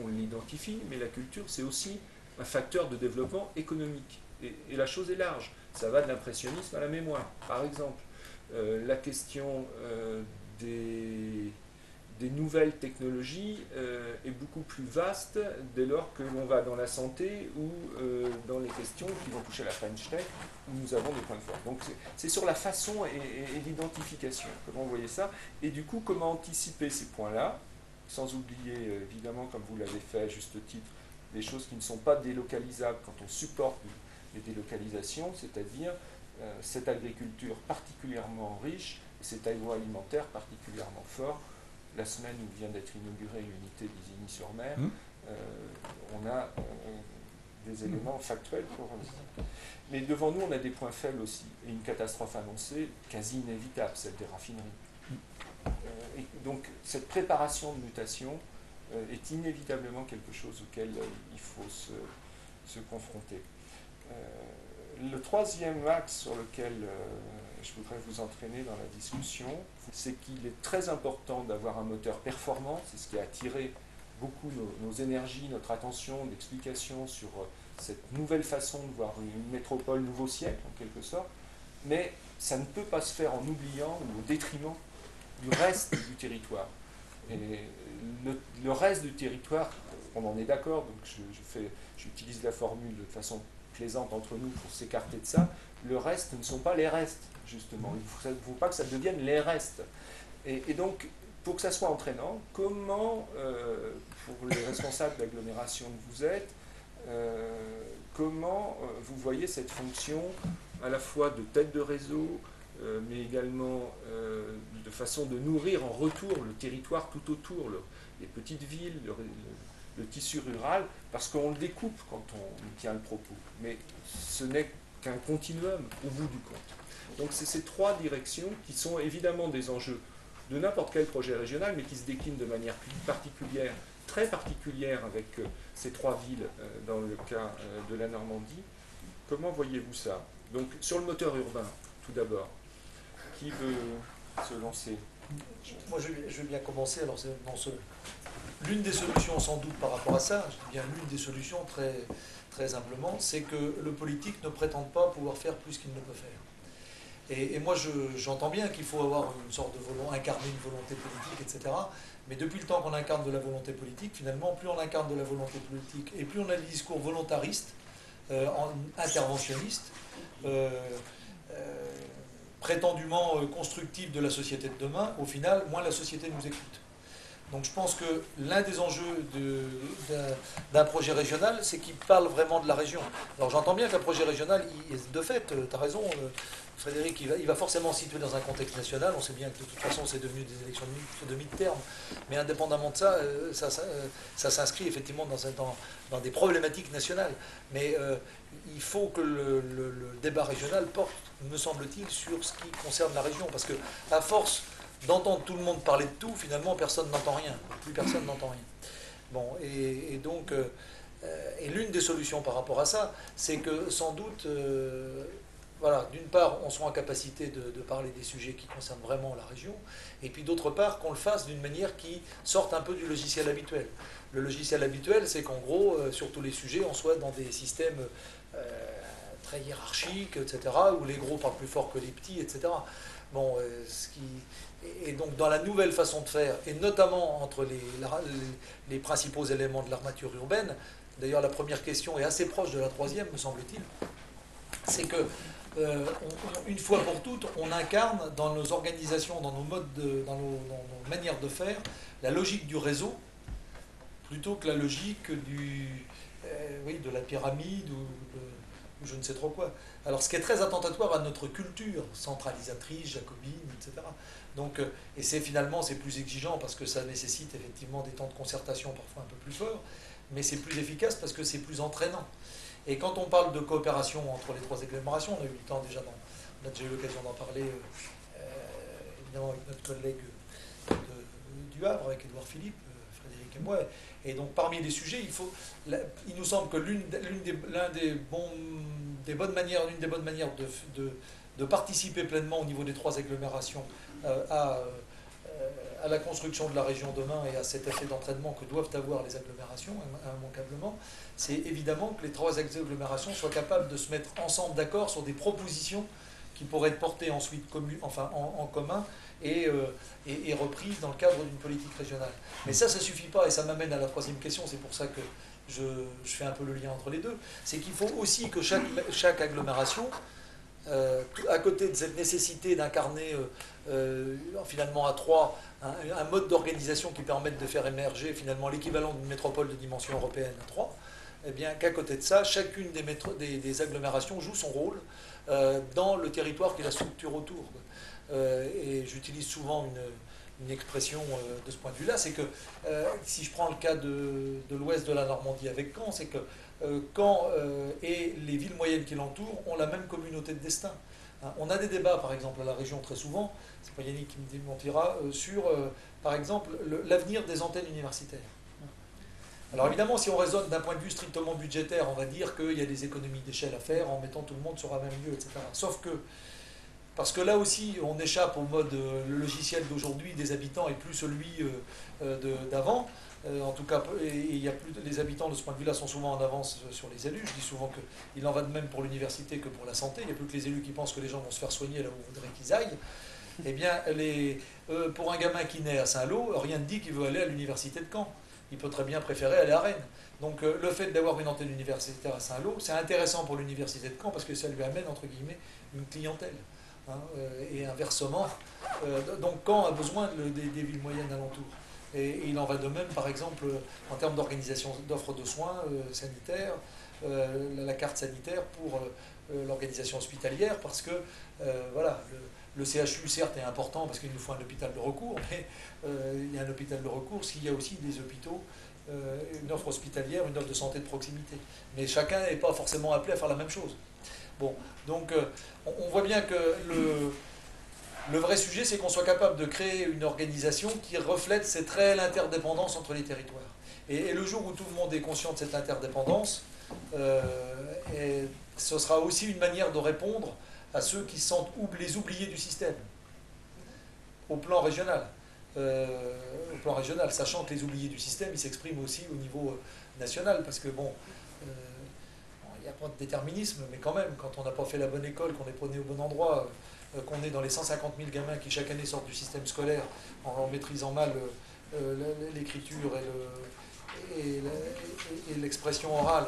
on l'identifie, mais la culture, c'est aussi un facteur de développement économique. Et la chose est large. Ça va de l'impressionnisme à la mémoire, par exemple. La question des nouvelles technologies est beaucoup plus vaste dès lors que l'on va dans la santé ou dans les questions qui vont toucher la French Tech, où nous avons des points de force. Donc c'est sur la façon et l'identification. Comment vous voyez ça? Et du coup, comment anticiper ces points-là, sans oublier, évidemment, comme vous l'avez fait à juste titre, des choses qui ne sont pas délocalisables quand on supporte les délocalisations, c'est-à-dire cette agriculture particulièrement riche, et cet agroalimentaire particulièrement fort. La semaine où vient d'être inaugurée une unité d'Isigny-sur-Mer, on a des éléments factuels pour... Mais devant nous, on a des points faibles aussi, et une catastrophe annoncée quasi inévitable, celle des raffineries. Et donc, cette préparation de mutation est inévitablement quelque chose auquel il faut se confronter. Le troisième axe sur lequel je voudrais vous entraîner dans la discussion, c'est qu'il est très important d'avoir un moteur performant. C'est ce qui a attiré beaucoup nos énergies, notre attention, l'explication sur cette nouvelle façon de voir une métropole nouveau siècle, en quelque sorte. Mais ça ne peut pas se faire en oubliant ou au détriment du reste du territoire. Et le reste du territoire, on en est d'accord, donc j'utilise la formule de façon plaisante entre nous pour s'écarter de ça. Le reste ne sont pas les restes, justement. Il ne faut pas que ça devienne les restes. Et donc, pour que ça soit entraînant, comment, pour les responsables d'agglomération que vous êtes, comment vous voyez cette fonction à la fois de tête de réseau, mais également de façon de nourrir en retour le territoire tout autour, les petites villes, le tissu rural, parce qu'on le découpe quand on tient le propos. Mais ce n'est qu'un continuum au bout du compte. Donc c'est ces trois directions qui sont évidemment des enjeux de n'importe quel projet régional, mais qui se déclinent de manière particulière, très particulière avec ces trois villes dans le cas de la Normandie. Comment voyez-vous ça? Donc sur le moteur urbain, tout d'abord, qui veut se lancer? Moi, je vais bien commencer. Alors, l'une des solutions, sans doute, par rapport à ça, je dis bien l'une des solutions, très, très humblement, c'est que le politique ne prétende pas pouvoir faire plus qu'il ne peut faire. Et moi, j'entends bien qu'il faut avoir une sorte de incarner une volonté politique, etc. Mais depuis le temps qu'on incarne de la volonté politique, finalement, plus on incarne de la volonté politique et plus on a des discours volontaristes, interventionnistes, prétendument constructifs de la société de demain, au final, moins la société nous écoute. Donc je pense que l'un des enjeux d'un projet régional, c'est qu'il parle vraiment de la région. Alors j'entends bien qu'un projet régional, de fait, tu as raison, Frédéric, il va forcément se situer dans un contexte national. On sait bien que de toute façon, c'est devenu des élections de mi-terme. Mais indépendamment de ça, ça s'inscrit effectivement dans des problématiques nationales. Mais il faut que le débat régional porte, me semble-t-il, sur ce qui concerne la région. Parce que à force d'entendre tout le monde parler de tout, finalement, personne n'entend rien. Plus personne n'entend rien. Bon, et donc, et l'une des solutions par rapport à ça, c'est que sans doute, voilà, d'une part, on soit en capacité de parler des sujets qui concernent vraiment la région, et puis d'autre part, qu'on le fasse d'une manière qui sorte un peu du logiciel habituel. Le logiciel habituel, c'est qu'en gros, sur tous les sujets, on soit dans des systèmes très hiérarchiques, etc., où les gros parlent plus fort que les petits, etc. Bon, et donc dans la nouvelle façon de faire, et notamment entre les principaux éléments de l'armature urbaine, d'ailleurs la première question est assez proche de la troisième, me semble-t-il, c'est que une fois pour toutes, on incarne dans nos organisations, dans nos modes, dans nos manières de faire, la logique du réseau, plutôt que la logique de la pyramide ou je ne sais trop quoi. Alors ce qui est très attentatoire à notre culture centralisatrice, jacobine, etc. Donc, et c'est plus exigeant parce que ça nécessite effectivement des temps de concertation parfois un peu plus forts, mais c'est plus efficace parce que c'est plus entraînant. Et quand on parle de coopération entre les trois agglomérations, on a eu le temps déjà, on a déjà eu l'occasion d'en parler, évidemment avec notre collègue du Havre, avec Édouard Philippe, Frédéric et moi. Et donc parmi les sujets, il nous semble que l'une des bonnes manières de participer pleinement au niveau des trois agglomérations à la construction de la région demain et à cet effet d'entraînement que doivent avoir les agglomérations, immanquablement, c'est évidemment que les trois agglomérations soient capables de se mettre ensemble d'accord sur des propositions qui pourraient être portées ensuite en commun et reprises dans le cadre d'une politique régionale. Mais ça ne suffit pas, et ça m'amène à la troisième question, c'est pour ça que je fais un peu le lien entre les deux, c'est qu'il faut aussi que chaque agglomération, à côté de cette nécessité d'incarner finalement à trois un mode d'organisation qui permette de faire émerger finalement l'équivalent d'une métropole de dimension européenne à trois, eh bien qu'à côté de ça, chacune des agglomérations joue son rôle dans le territoire qui la structure autour. Et j'utilise souvent une expression de ce point de vue-là, c'est que si je prends le cas de l'ouest de la Normandie avec Caen, c'est que Caen et les villes moyennes qui l'entourent ont la même communauté de destin. On a des débats, par exemple, à la région très souvent, c'est pas Yannick qui me démentira, sur, par exemple, l'avenir des antennes universitaires. Alors évidemment, si on raisonne d'un point de vue strictement budgétaire, on va dire qu'il y a des économies d'échelle à faire en mettant tout le monde sur un même lieu, etc. Sauf que, parce que là aussi, on échappe au mode, le logiciel d'aujourd'hui des habitants et plus celui d'avant. En tout cas, il y a plus, les habitants de ce point de vue-là sont souvent en avance sur les élus. Je dis souvent qu'il en va de même pour l'université que pour la santé. Il n'y a plus que les élus qui pensent que les gens vont se faire soigner là où on voudrait qu'ils aillent. Eh bien, pour un gamin qui naît à Saint-Lô, rien ne dit qu'il veut aller à l'université de Caen. Il peut très bien préférer aller à Rennes. Donc le fait d'avoir une antenne universitaire à Saint-Lô, c'est intéressant pour l'université de Caen parce que ça lui amène, entre guillemets, une clientèle. Hein, et inversement, donc Caen a besoin des villes moyennes alentours. Et il en va de même, par exemple, en termes d'organisation d'offres de soins sanitaires, la carte sanitaire pour l'organisation hospitalière, parce que voilà, le CHU, certes, est important parce qu'il nous faut un hôpital de recours, mais il y a un hôpital de recours s'il y a aussi des hôpitaux, une offre hospitalière, une offre de santé de proximité. Mais chacun n'est pas forcément appelé à faire la même chose. Bon, donc on voit bien que le vrai sujet, c'est qu'on soit capable de créer une organisation qui reflète cette réelle interdépendance entre les territoires. Et le jour où tout le monde est conscient de cette interdépendance, ce sera aussi une manière de répondre à ceux qui se sentent les oubliés du système, au plan régional. Sachant que les oubliés du système, ils s'expriment aussi au niveau national, parce que bon, il n'y a pas de déterminisme, mais quand même, quand on n'a pas fait la bonne école, qu'on n'est pas né au bon endroit, qu'on est dans les 150 000 gamins qui chaque année sortent du système scolaire en maîtrisant mal l'écriture et l'expression orale,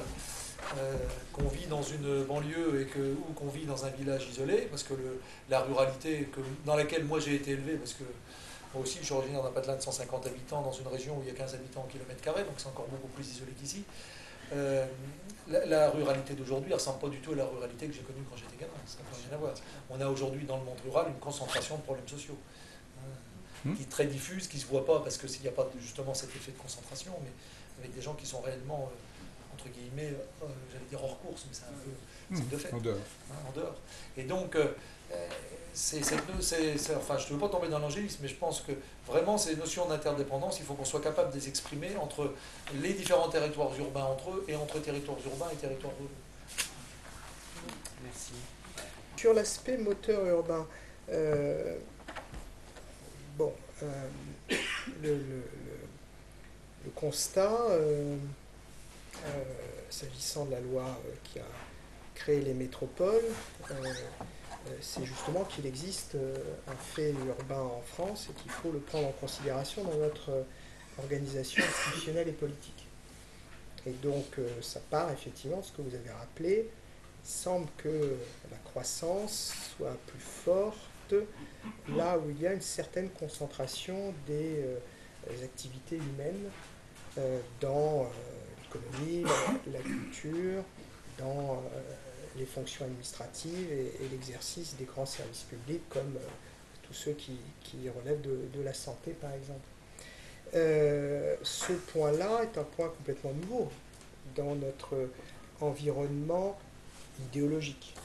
qu'on vit dans une banlieue ou qu'on vit dans un village isolé, parce que la ruralité dans laquelle moi j'ai été élevé, parce que moi aussi je suis originaire d'un patelin de 150 habitants dans une région où il y a 15 habitants au kilomètre carré, donc c'est encore beaucoup plus isolé qu'ici. La ruralité d'aujourd'hui ne ressemble pas du tout à la ruralité que j'ai connue quand j'étais gamin, ça n'a rien à voir. On a aujourd'hui dans le monde rural une concentration de problèmes sociaux, qui est très diffuse, qui ne se voit pas parce qu'il n'y a pas justement cet effet de concentration, mais avec des gens qui sont réellement, entre guillemets, j'allais dire hors course, mais c'est un peu de fait. En dehors. En dehors. Et donc, enfin, je ne veux pas tomber dans l'angélisme, mais je pense que vraiment ces notions d'interdépendance, il faut qu'on soit capable de les exprimer entre les différents territoires urbains entre eux et entre territoires urbains et territoires ruraux. Merci. Sur l'aspect moteur urbain, le constat, s'agissant de la loi qui a créé les métropoles, c'est justement qu'il existe un fait urbain en France et qu'il faut le prendre en considération dans notre organisation institutionnelle et politique. Et donc ça part effectivement, ce que vous avez rappelé, il semble que la croissance soit plus forte là où il y a une certaine concentration des activités humaines dans l'économie, la culture, dans les fonctions administratives et l'exercice des grands services publics comme tous ceux qui relèvent de la santé par exemple. Ce point-là est un point complètement nouveau dans notre environnement idéologique.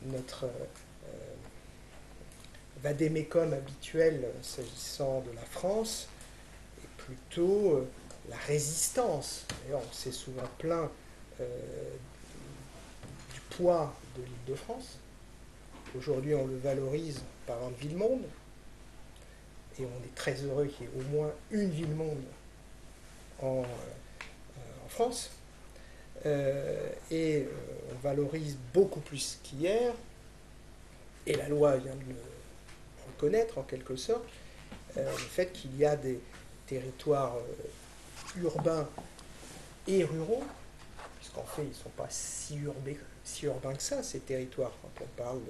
Notre vadémécum habituel s'agissant de la France est plutôt la résistance. D'ailleurs, on s'est souvent plaint du poids de l'Île-de-France. Aujourd'hui, on le valorise par un ville-monde. Et on est très heureux qu'il y ait au moins une ville-monde en France. Et on valorise beaucoup plus qu'hier. Et la loi vient de le reconnaître en quelque sorte. Le fait qu'il y a des territoires urbains et ruraux, puisqu'en fait ils ne sont pas si urbains que ça, ces territoires, quand on parle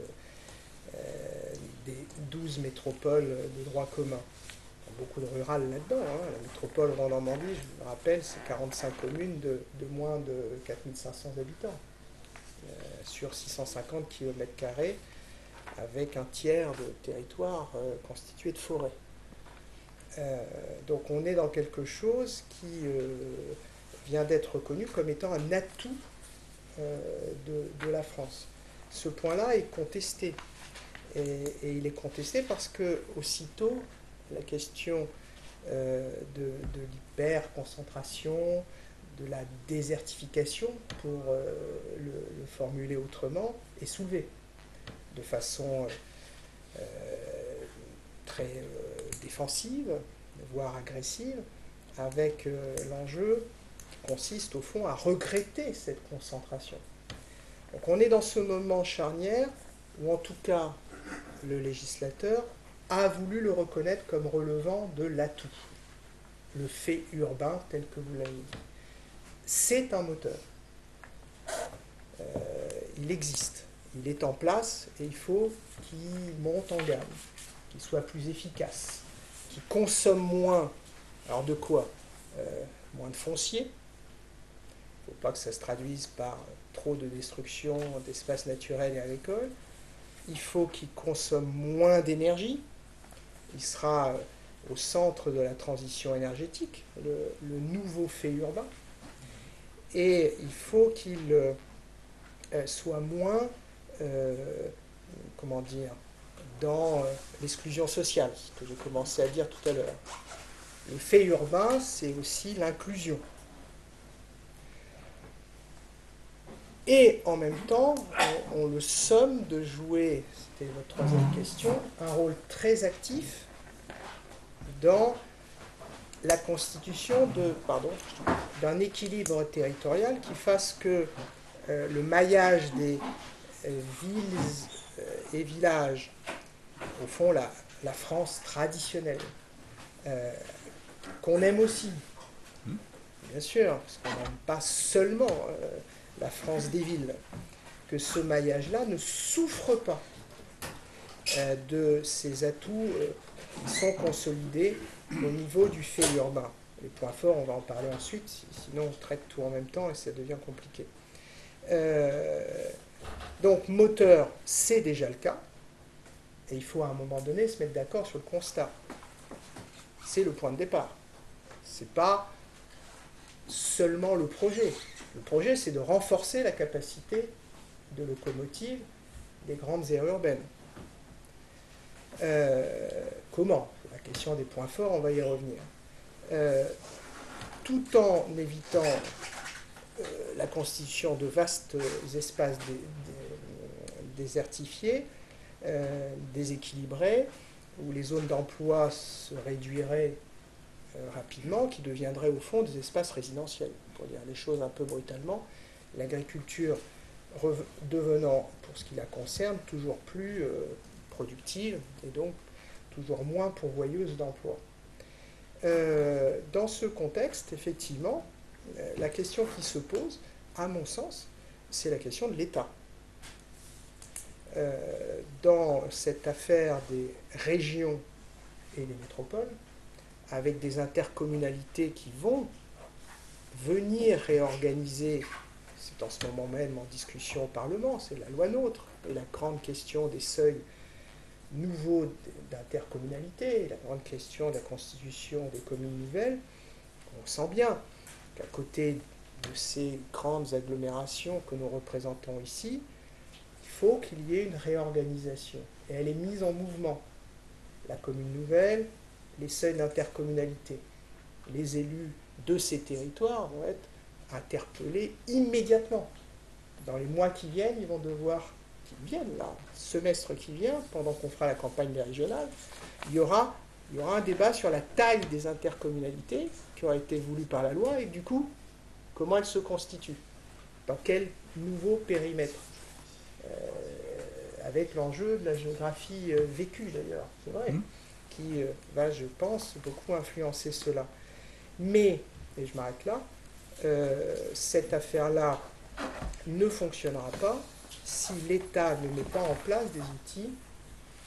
des 12 métropoles de droit commun. Il y a beaucoup de rural là-dedans. La métropole Grand-Normandie, je me rappelle, c'est 45 communes de moins de 4500 habitants, sur 650 km², avec un tiers de territoire constitué de forêts. Donc on est dans quelque chose qui vient d'être reconnu comme étant un atout de la France. Ce point-là est contesté. Et il est contesté parce que aussitôt la question de l'hyperconcentration, de la désertification, pour le formuler autrement, est soulevée de façon très défensive, voire agressive, avec l'enjeu qui consiste au fond à regretter cette concentration. Donc on est dans ce moment charnière où en tout cas le législateur a voulu le reconnaître comme relevant de l'atout, le fait urbain tel que vous l'avez dit. C'est un moteur. Il existe, il est en place et il faut qu'il monte en gamme, qu'il soit plus efficace, qu'il consomme moins. Alors de quoi ? Moins de foncier. Il ne faut pas que ça se traduise par trop de destruction d'espaces naturels et agricoles. Il faut qu'il consomme moins d'énergie. Il sera au centre de la transition énergétique, le nouveau fait urbain. Et il faut qu'il soit moins, comment dire, dans l'exclusion sociale, ce que j'ai commencé à dire tout à l'heure. Le fait urbain, c'est aussi l'inclusion. Et en même temps, on le somme de jouer, c'était votre troisième question, un rôle très actif dans la constitution d'un équilibre territorial qui fasse que le maillage des villes et villages, au fond la France traditionnelle, qu'on aime aussi, bien sûr, parce qu'on n'aime pas seulement la France des villes, que ce maillage-là ne souffre pas de ces atouts qui sont consolidés au niveau du fait urbain. Les points forts, on va en parler ensuite, sinon on traite tout en même temps et ça devient compliqué. Donc moteur, c'est déjà le cas, et il faut à un moment donné se mettre d'accord sur le constat. C'est le point de départ. C'est pas seulement le projet. Le projet, c'est de renforcer la capacité de locomotive des grandes aires urbaines. Comment ? La question des points forts, on va y revenir. Tout en évitant la constitution de vastes espaces désertifiés, déséquilibrés, où les zones d'emploi se réduiraient rapidement, qui deviendraient au fond des espaces résidentiels. Pour dire les choses un peu brutalement, l'agriculture devenant, pour ce qui la concerne, toujours plus productive et donc toujours moins pourvoyeuse d'emplois. Dans ce contexte, effectivement, la question qui se pose, à mon sens, c'est la question de l'État. Dans cette affaire des régions et des métropoles, avec des intercommunalités qui vont venir réorganiser, c'est en ce moment même en discussion au Parlement, c'est la loi NOTRe, et la grande question des seuils nouveaux d'intercommunalité, la grande question de la constitution des communes nouvelles, on sent bien qu'à côté de ces grandes agglomérations que nous représentons ici, il faut qu'il y ait une réorganisation. Et elle est mise en mouvement. La commune nouvelle, les seuils d'intercommunalité. Les élus de ces territoires vont être interpellés immédiatement. Dans les mois qui viennent, ils vont devoir, là, semestre qui vient, pendant qu'on fera la campagne des régionales, il y aura un débat sur la taille des intercommunalités qui aura été voulu par la loi et du coup, comment elles se constituent, dans quel nouveau périmètre, avec l'enjeu de la géographie vécue d'ailleurs, c'est vrai, qui va, je pense, beaucoup influencer cela. Mais, et je m'arrête là, cette affaire-là ne fonctionnera pas si l'État ne met pas en place des outils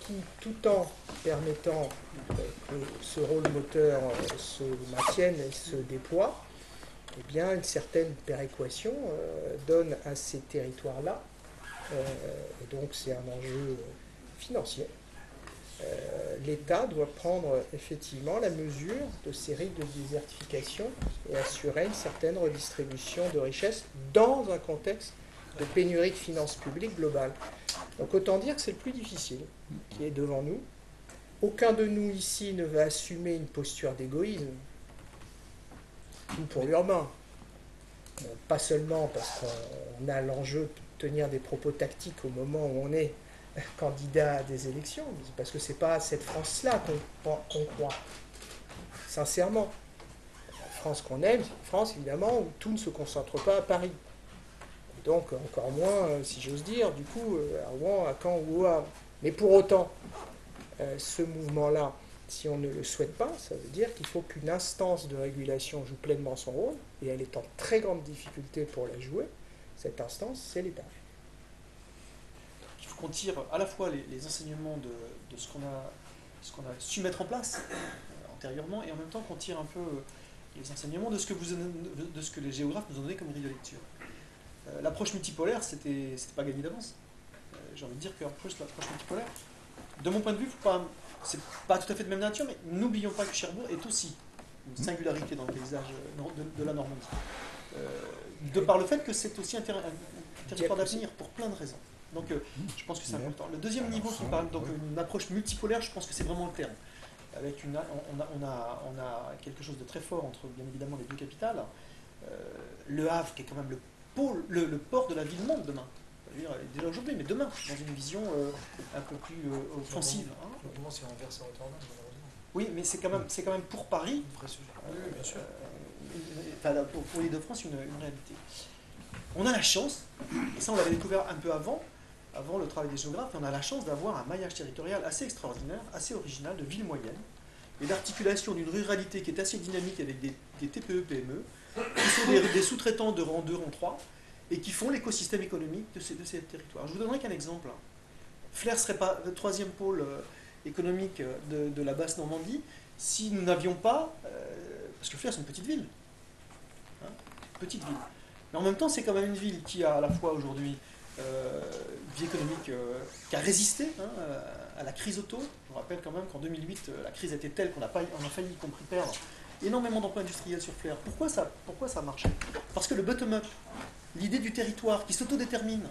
qui, tout en permettant que ce rôle moteur se maintienne et se déploie, eh bien, une certaine péréquation donne à ces territoires-là, et donc c'est un enjeu financier. L'État doit prendre effectivement la mesure de ces risques de désertification et assurer une certaine redistribution de richesses dans un contexte de pénurie de finances publiques globales. Donc autant dire que c'est le plus difficile qui est devant nous. aucun de nous ici ne va assumer une posture d'égoïsme, tout pour l'urbain. Pas seulement parce qu'on a l'enjeu de tenir des propos tactiques au moment où on est candidat à des élections, mais c'est parce que c'est pas cette France-là qu'on croit, sincèrement. La France qu'on aime, c'est une France évidemment où tout ne se concentre pas à Paris. Donc encore moins, si j'ose dire, du coup, à Rouen, à Caen ou au Havre. Mais pour autant, ce mouvement-là, si on ne le souhaite pas, ça veut dire qu'il faut qu'une instance de régulation joue pleinement son rôle, et elle est en très grande difficulté pour la jouer. Cette instance, c'est l'État. Il faut qu'on tire à la fois les enseignements de ce qu'on a su mettre en place antérieurement, et en même temps qu'on tire un peu les enseignements de ce que les géographes nous ont donné comme grille de lecture. L'approche multipolaire, c'était pas gagné d'avance. J'ai envie de dire que l'approche multipolaire, de mon point de vue, c'est pas tout à fait de même nature, mais n'oublions pas que Cherbourg est aussi une singularité dans le paysage de la Normandie. De par le fait que c'est aussi un territoire d'avenir pour plein de raisons. Donc je pense que c'est important. Le deuxième niveau qui parle, donc une approche multipolaire, je pense que c'est vraiment le terme. Avec on a quelque chose de très fort entre bien évidemment les deux capitales. Le Havre qui est quand même le port de la ville monde demain. Déjà aujourd'hui, mais demain, dans une vision un peu plus offensive. Notamment si on verse à Rotterdam, malheureusement. Oui, mais c'est quand même pour Paris, Un vrai sujet. Oui, bien sûr. pour l'Île-de-France, une réalité. On a la chance, et ça on l'avait découvert un peu avant le travail des géographes, on a la chance d'avoir un maillage territorial assez extraordinaire, assez original, de villes moyennes, et d'articulation d'une ruralité qui est assez dynamique avec des TPE, PME, qui sont des sous-traitants de rang 2, rang 3, et qui font l'écosystème économique de ces territoires. Je vous donnerai qu'un exemple. Flers serait pas le troisième pôle économique de la basse Normandie si nous n'avions pas... parce que Flers c'est une petite ville. Hein, petite ville. Mais en même temps, c'est quand même une ville qui a à la fois aujourd'hui vie économique qui a résisté à la crise auto. Je vous rappelle quand même qu'en 2008, la crise était telle qu'on a failli y compris perdre énormément d'emplois industriels sur Flers. Pourquoi ça marchait? Parce que le bottom-up, l'idée du territoire qui s'autodétermine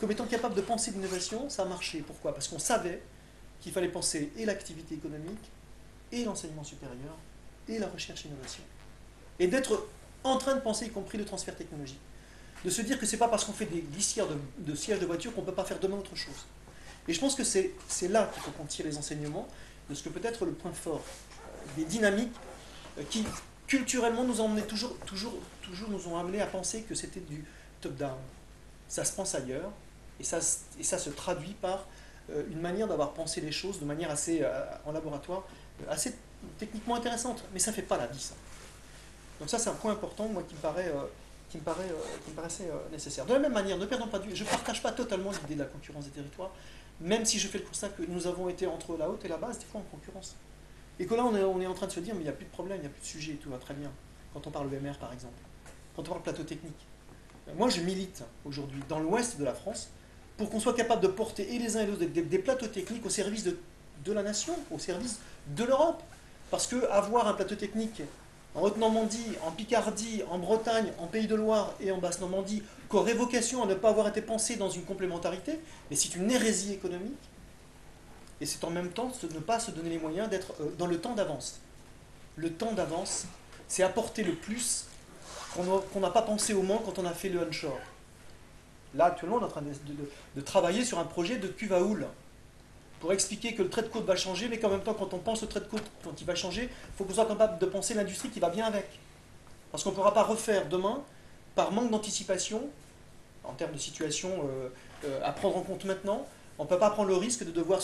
comme étant capable de penser l'innovation, ça a marché. Pourquoi? Parce qu'on savait qu'il fallait penser et l'activité économique, et l'enseignement supérieur, et la recherche et l'innovation. Et d'être en train de penser y compris le transfert technologique. De se dire que c'est pas parce qu'on fait des glissières de sièges de voiture qu'on ne peut pas faire demain autre chose. Et je pense que c'est là qu'il faut qu'on tire les enseignements de ce que peut être le point fort, des dynamiques qui culturellement nous ont emmené toujours nous ont amené à penser que c'était du top-down. Ça se pense ailleurs, et ça se traduit par une manière d'avoir pensé les choses de manière assez, en laboratoire, assez techniquement intéressante. Mais ça ne fait pas la vie, ça. Donc ça, c'est un point important, moi, qui me paraissait nécessaire. De la même manière, ne perdons pas de vue, je ne partage pas totalement l'idée de la concurrence des territoires, même si je fais le constat que nous avons été entre la haute et la basse, des fois en concurrence. Et que là, on est en train de se dire, mais il n'y a plus de problème, il n'y a plus de sujet, tout va très bien. Quand on parle EMR, par exemple, quand on parle plateau technique. Moi, je milite aujourd'hui dans l'ouest de la France pour qu'on soit capable de porter et les uns et les autres des plateaux techniques au service de la nation, au service de l'Europe. Parce qu'avoir un plateau technique en Haute-Normandie, en Picardie, en Bretagne, en Pays de Loire et en Basse-Normandie, qu'aurait vocation à ne pas avoir été pensé dans une complémentarité, mais c'est une hérésie économique, et c'est en même temps ne pas se donner les moyens d'être dans le temps d'avance. Le temps d'avance, c'est apporter le plus qu'on n'a pas pensé au Mans quand on a fait le onshore. Là, actuellement, on est en train de travailler sur un projet de cuve à houle pour expliquer que le trait de côte va changer, mais qu'en même temps, quand on pense au trait de côte, quand il va changer, il faut qu'on soit capable de penser l'industrie qui va bien avec. Parce qu'on ne pourra pas refaire demain, par manque d'anticipation, en termes de situation à prendre en compte maintenant, on ne peut pas prendre le risque de devoir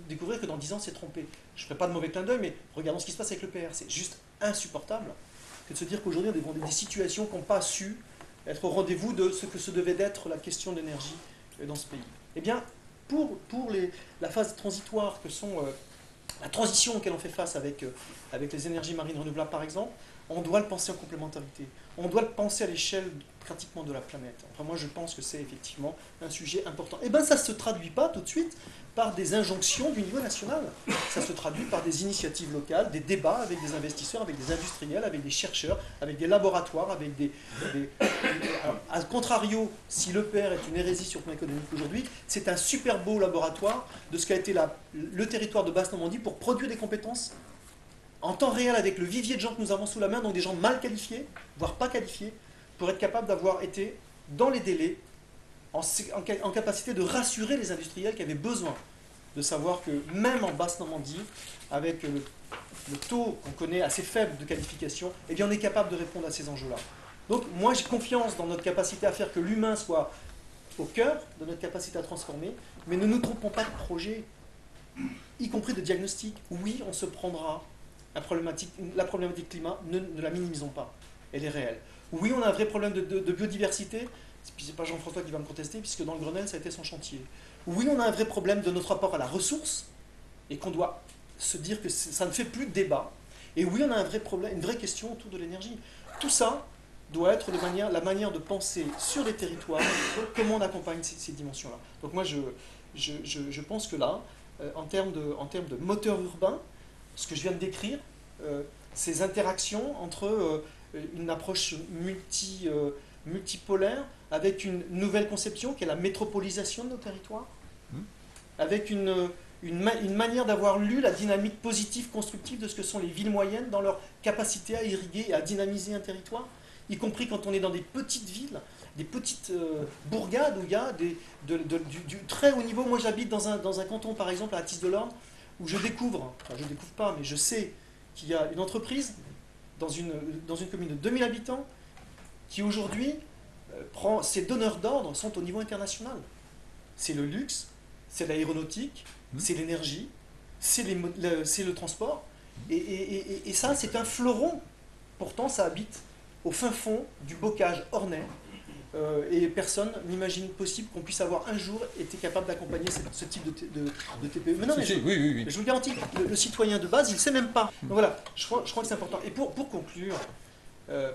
découvrir que dans 10 ans, c'est trompé. Je ne ferai pas de mauvais clin d'œil, mais regardons ce qui se passe avec le PR. C'est juste insupportable que de se dire qu'aujourd'hui, on est devant des situations qui n'ont pas su être au rendez-vous de ce que se devait d'être la question de l'énergie dans ce pays. Eh bien, pour la phase transitoire que sont la transition auquel on fait face avec les énergies marines renouvelables, par exemple, on doit le penser en complémentarité. On doit le penser à l'échelle pratiquement de la planète. Enfin, moi, je pense que c'est effectivement un sujet important. Et bien, ça ne se traduit pas tout de suite par des injonctions du niveau national. Ça se traduit par des initiatives locales, des débats avec des investisseurs, avec des industriels, avec des chercheurs, avec des laboratoires, avec Alors, à contrario, si l'EPR est une hérésie sur le plan économique aujourd'hui, c'est un super beau laboratoire de ce qu'a été le territoire de Basse-Normandie pour produire des compétences en temps réel avec le vivier de gens que nous avons sous la main, donc des gens mal qualifiés, voire pas qualifiés, pour être capable d'avoir été dans les délais, en capacité de rassurer les industriels qui avaient besoin de savoir que même en Basse-Normandie, avec le taux qu'on connaît assez faible de qualification, eh bien on est capable de répondre à ces enjeux-là. Donc moi j'ai confiance dans notre capacité à faire que l'humain soit au cœur de notre capacité à transformer, mais ne nous trompons pas de projet, y compris de diagnostic. Oui, on se prendra la problématique climat, ne la minimisons pas, elle est réelle. Oui, on a un vrai problème de biodiversité, c'est pas Jean-François qui va me contester, puisque dans le Grenelle, ça a été son chantier. Oui, on a un vrai problème de notre rapport à la ressource, et qu'on doit se dire que ça ne fait plus de débat. Et oui, on a un vrai problème, une vraie question autour de l'énergie. Tout ça doit être la manière de penser sur les territoires, comment on accompagne ces dimensions-là. Donc moi, je pense que là, en termes de moteur urbain, ce que je viens de décrire, ces interactions entre une approche multipolaire, avec une nouvelle conception qui est la métropolisation de nos territoires, avec une manière d'avoir lu la dynamique positive, constructive de ce que sont les villes moyennes dans leur capacité à irriguer et à dynamiser un territoire, y compris quand on est dans des petites villes, des petites bourgades où il y a du très haut niveau. Moi j'habite dans un canton par exemple à Athis-de-l'Orne, où je découvre pas, mais je sais qu'il y a une entreprise dans une commune de 2000 habitants qui aujourd'hui ses donneurs d'ordre sont au niveau international. C'est le luxe, c'est l'aéronautique, c'est l'énergie, c'est le transport. Et ça, c'est un fleuron. Pourtant, ça habite au fin fond du bocage ornais. Et personne n'imagine possible qu'on puisse avoir un jour été capable d'accompagner ce type de TPE. Mais non, mais oui. Je vous garantis, le citoyen de base, il ne sait même pas. Donc voilà, je crois que c'est important. Et pour conclure,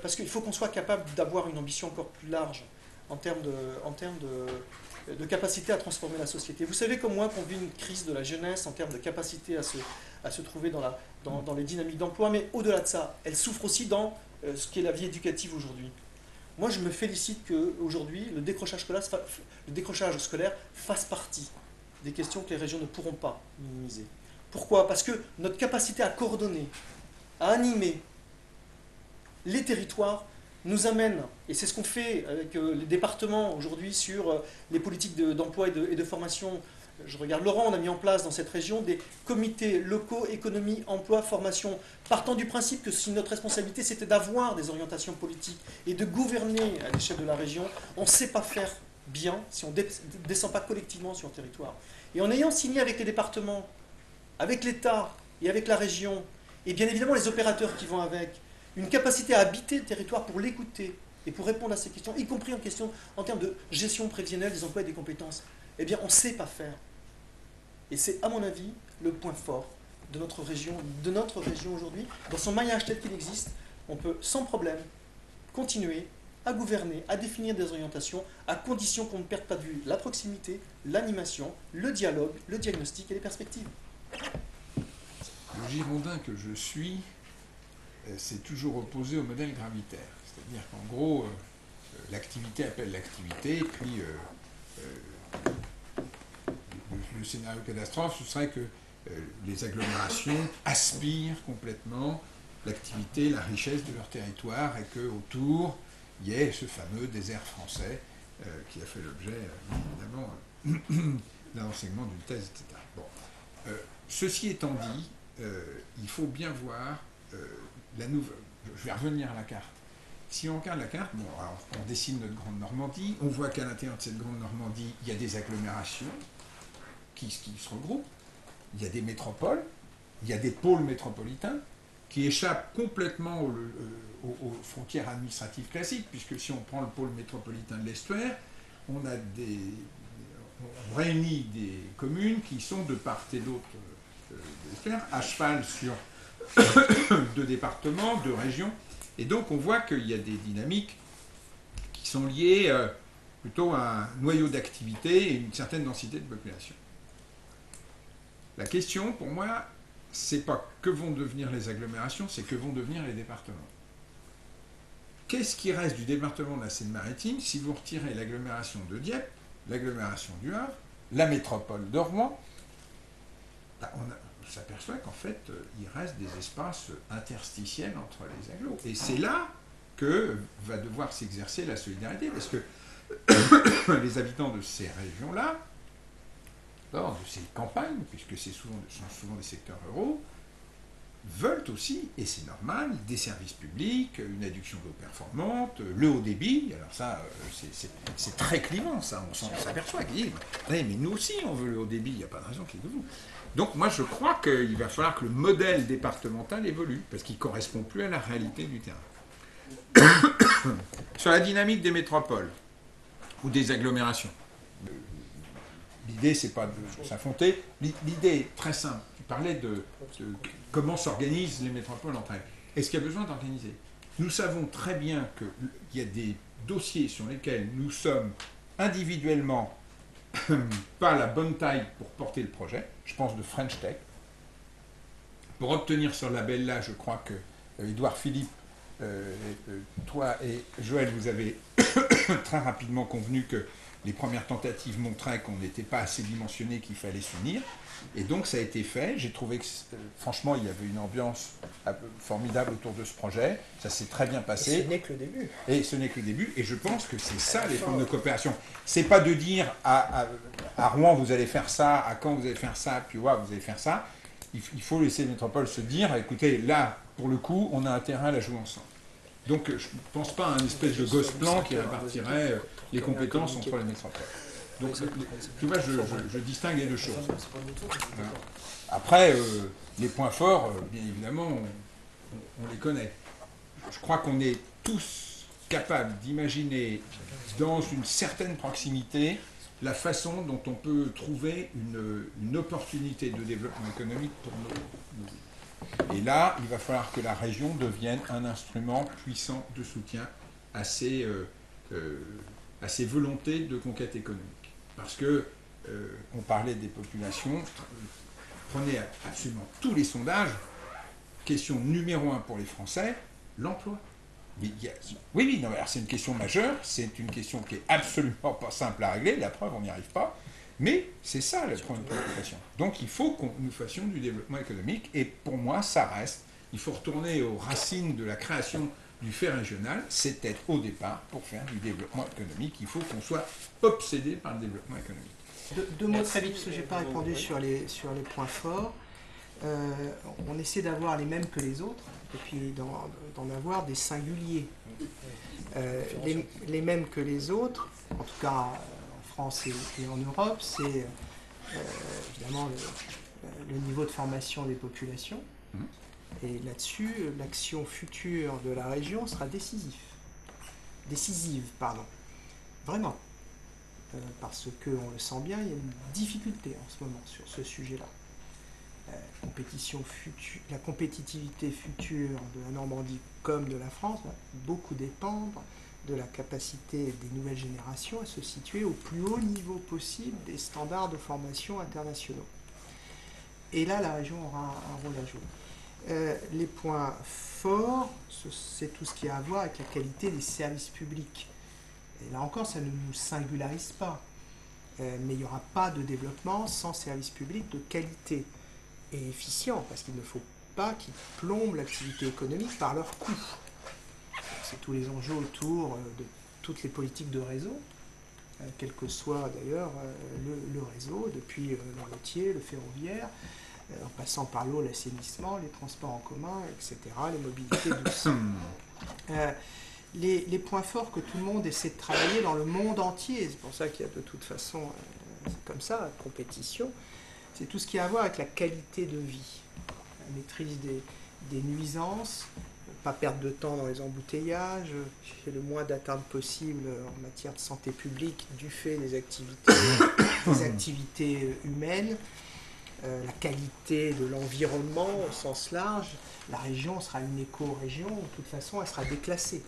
parce qu'il faut qu'on soit capable d'avoir une ambition encore plus large en termes de capacité à transformer la société. Vous savez comme moi qu'on vit une crise de la jeunesse en termes de capacité à se trouver dans les dynamiques d'emploi, mais au-delà de ça, elle souffre aussi dans ce qu'est la vie éducative aujourd'hui. Moi, je me félicite qu'aujourd'hui, le décrochage scolaire fasse partie des questions que les régions ne pourront pas minimiser. Pourquoi ? Parce que notre capacité à coordonner, à animer les territoires nous amène, et c'est ce qu'on fait avec les départements aujourd'hui sur les politiques d'emploi et de formation. Je regarde Laurent, on a mis en place dans cette région des comités locaux, économie, emploi, formation, partant du principe que si notre responsabilité c'était d'avoir des orientations politiques et de gouverner à l'échelle de la région, on ne sait pas faire bien si on ne descend pas collectivement sur le territoire. Et en ayant signé avec les départements, avec l'État et avec la région, et bien évidemment les opérateurs qui vont avec, une capacité à habiter le territoire pour l'écouter et pour répondre à ces questions, y compris en termes de gestion prévisionnelle des emplois et des compétences, eh bien on ne sait pas faire. Et c'est à mon avis le point fort de notre région aujourd'hui. Dans son maillage tel qu'il existe, on peut sans problème continuer à gouverner, à définir des orientations, à condition qu'on ne perde pas de vue la proximité, l'animation, le dialogue, le diagnostic et les perspectives. Le Girondin que je suis s'est toujours opposé au modèle gravitaire. C'est-à-dire qu'en gros, l'activité appelle l'activité, puis le scénario catastrophe, ce serait que les agglomérations aspirent complètement l'activité, la richesse de leur territoire, et qu'autour, il y ait ce fameux désert français qui a fait l'objet, évidemment, d'un enseignement d'une thèse, etc. Bon. Ceci étant dit, il faut bien voir la nouvelle. Je vais revenir à la carte. Si on regarde la carte, bon, alors on dessine notre Grande Normandie, on voit qu'à l'intérieur de cette Grande Normandie, il y a des agglomérations qui se regroupent, il y a des métropoles, il y a des pôles métropolitains qui échappent complètement aux frontières administratives classiques, puisque si on prend le pôle métropolitain de l'Estuaire, on réunit des communes qui sont de part et d'autre de l'Estuaire, à cheval sur 2 départements, 2 régions, Et donc on voit qu'il y a des dynamiques qui sont liées plutôt à un noyau d'activité et une certaine densité de population. La question, pour moi, c'est pas que vont devenir les agglomérations, c'est que vont devenir les départements. Qu'est-ce qui reste du département de la Seine-Maritime si vous retirez l'agglomération de Dieppe, l'agglomération du Havre, la métropole de Rouen? On s'aperçoit qu'en fait, il reste des espaces interstitiels entre les agglos. Et c'est là que va devoir s'exercer la solidarité, parce que les habitants de ces régions-là, de ces campagnes, puisque sont souvent des secteurs ruraux, veulent aussi, et c'est normal, des services publics, une adduction d'eau performante, le haut débit. Alors ça, c'est très clivant, ça, on s'aperçoit qu'ils disent « mais nous aussi on veut le haut débit, il n'y a pas de raison qu'il y ait de vous ». Donc moi je crois qu'il va falloir que le modèle départemental évolue, parce qu'il ne correspond plus à la réalité du terrain. Sur la dynamique des métropoles, ou des agglomérations, l'idée c'est pas de s'affronter, l'idée est très simple. Tu parlais de comment s'organisent les métropoles entre elles. Est-ce qu'il y a besoin d'organiser? Nous savons très bien qu'il y a des dossiers sur lesquels nous sommes individuellement pas la bonne taille pour porter le projet. Je pense de French Tech. Pour obtenir ce label-là, je crois que Édouard Philippe, toi et Joël, vous avez très rapidement convenu que les premières tentatives montraient qu'on n'était pas assez dimensionné, qu'il fallait s'unir. Et donc ça a été fait. J'ai trouvé que, franchement, il y avait une ambiance formidable autour de ce projet. Ça s'est très bien passé. Et ce n'est que le début. Et ce n'est que le début. Et je pense que c'est ça les formes de coopération. C'est pas de dire à Rouen vous allez faire ça, à Caen vous allez faire ça, puis ouais, vous allez faire ça. Il faut laisser les métropoles se dire, écoutez, là, pour le coup, on a intérêt à la jouer ensemble. Donc je ne pense pas à un espèce de gosse plan qui répartirait les compétences entre les métropoles. Donc, tu vois, je distingue les deux choses. Voilà. Après, les points forts, bien évidemment, on les connaît. Je crois qu'on est tous capables d'imaginer, dans une certaine proximité, la façon dont on peut trouver une opportunité de développement économique pour nos. Et là, il va falloir que la région devienne un instrument puissant de soutien à ces volontés de conquête économique. Parce que, on parlait des populations, prenez absolument tous les sondages, question numéro 1 pour les Français, l'emploi. Oui, non, alors c'est une question majeure, c'est une question qui est absolument pas simple à régler, la preuve, on n'y arrive pas, mais c'est ça le point de préoccupation. Donc il faut que nous fassions du développement économique, et pour moi, ça reste, il faut retourner aux racines de la création du fait régional, c'était au départ pour faire du développement économique. Il faut qu'on soit obsédé par le développement économique. Deux mots très vite, parce que je n'ai pas répondu sur les points forts. On essaie d'avoir les mêmes que les autres, et puis d'en avoir des singuliers. Les mêmes que les autres, en tout cas en France et en Europe, c'est évidemment le niveau de formation des populations. Et là-dessus, l'action future de la région sera décisive, vraiment. Parce qu'on le sent bien, il y a une difficulté en ce moment sur ce sujet-là. La compétitivité future de la Normandie comme de la France va beaucoup dépendre de la capacité des nouvelles générations à se situer au plus haut niveau possible des standards de formation internationaux. Et là, la région aura un rôle à jouer. Les points forts, c'est tout ce qui a à voir avec la qualité des services publics. Et là encore, ça ne nous singularise pas. Mais il n'y aura pas de développement sans services publics de qualité et efficients, parce qu'il ne faut pas qu'ils plombent l'activité économique par leurs coûts. C'est tous les enjeux autour de toutes les politiques de réseau, quel que soit d'ailleurs le réseau, depuis le routier, le ferroviaire, en passant par l'eau, l'assainissement, les transports en commun, etc., les mobilités douces. Les points forts que tout le monde essaie de travailler dans le monde entier, c'est pour ça qu'il y a de toute façon, c'est comme ça, la compétition, c'est tout ce qui a à voir avec la qualité de vie, la maîtrise des nuisances, pas perdre de temps dans les embouteillages, le moins d'atteinte possible en matière de santé publique du fait des activités humaines, la qualité de l'environnement au sens large, la région sera une éco-région, de toute façon elle sera déclassée.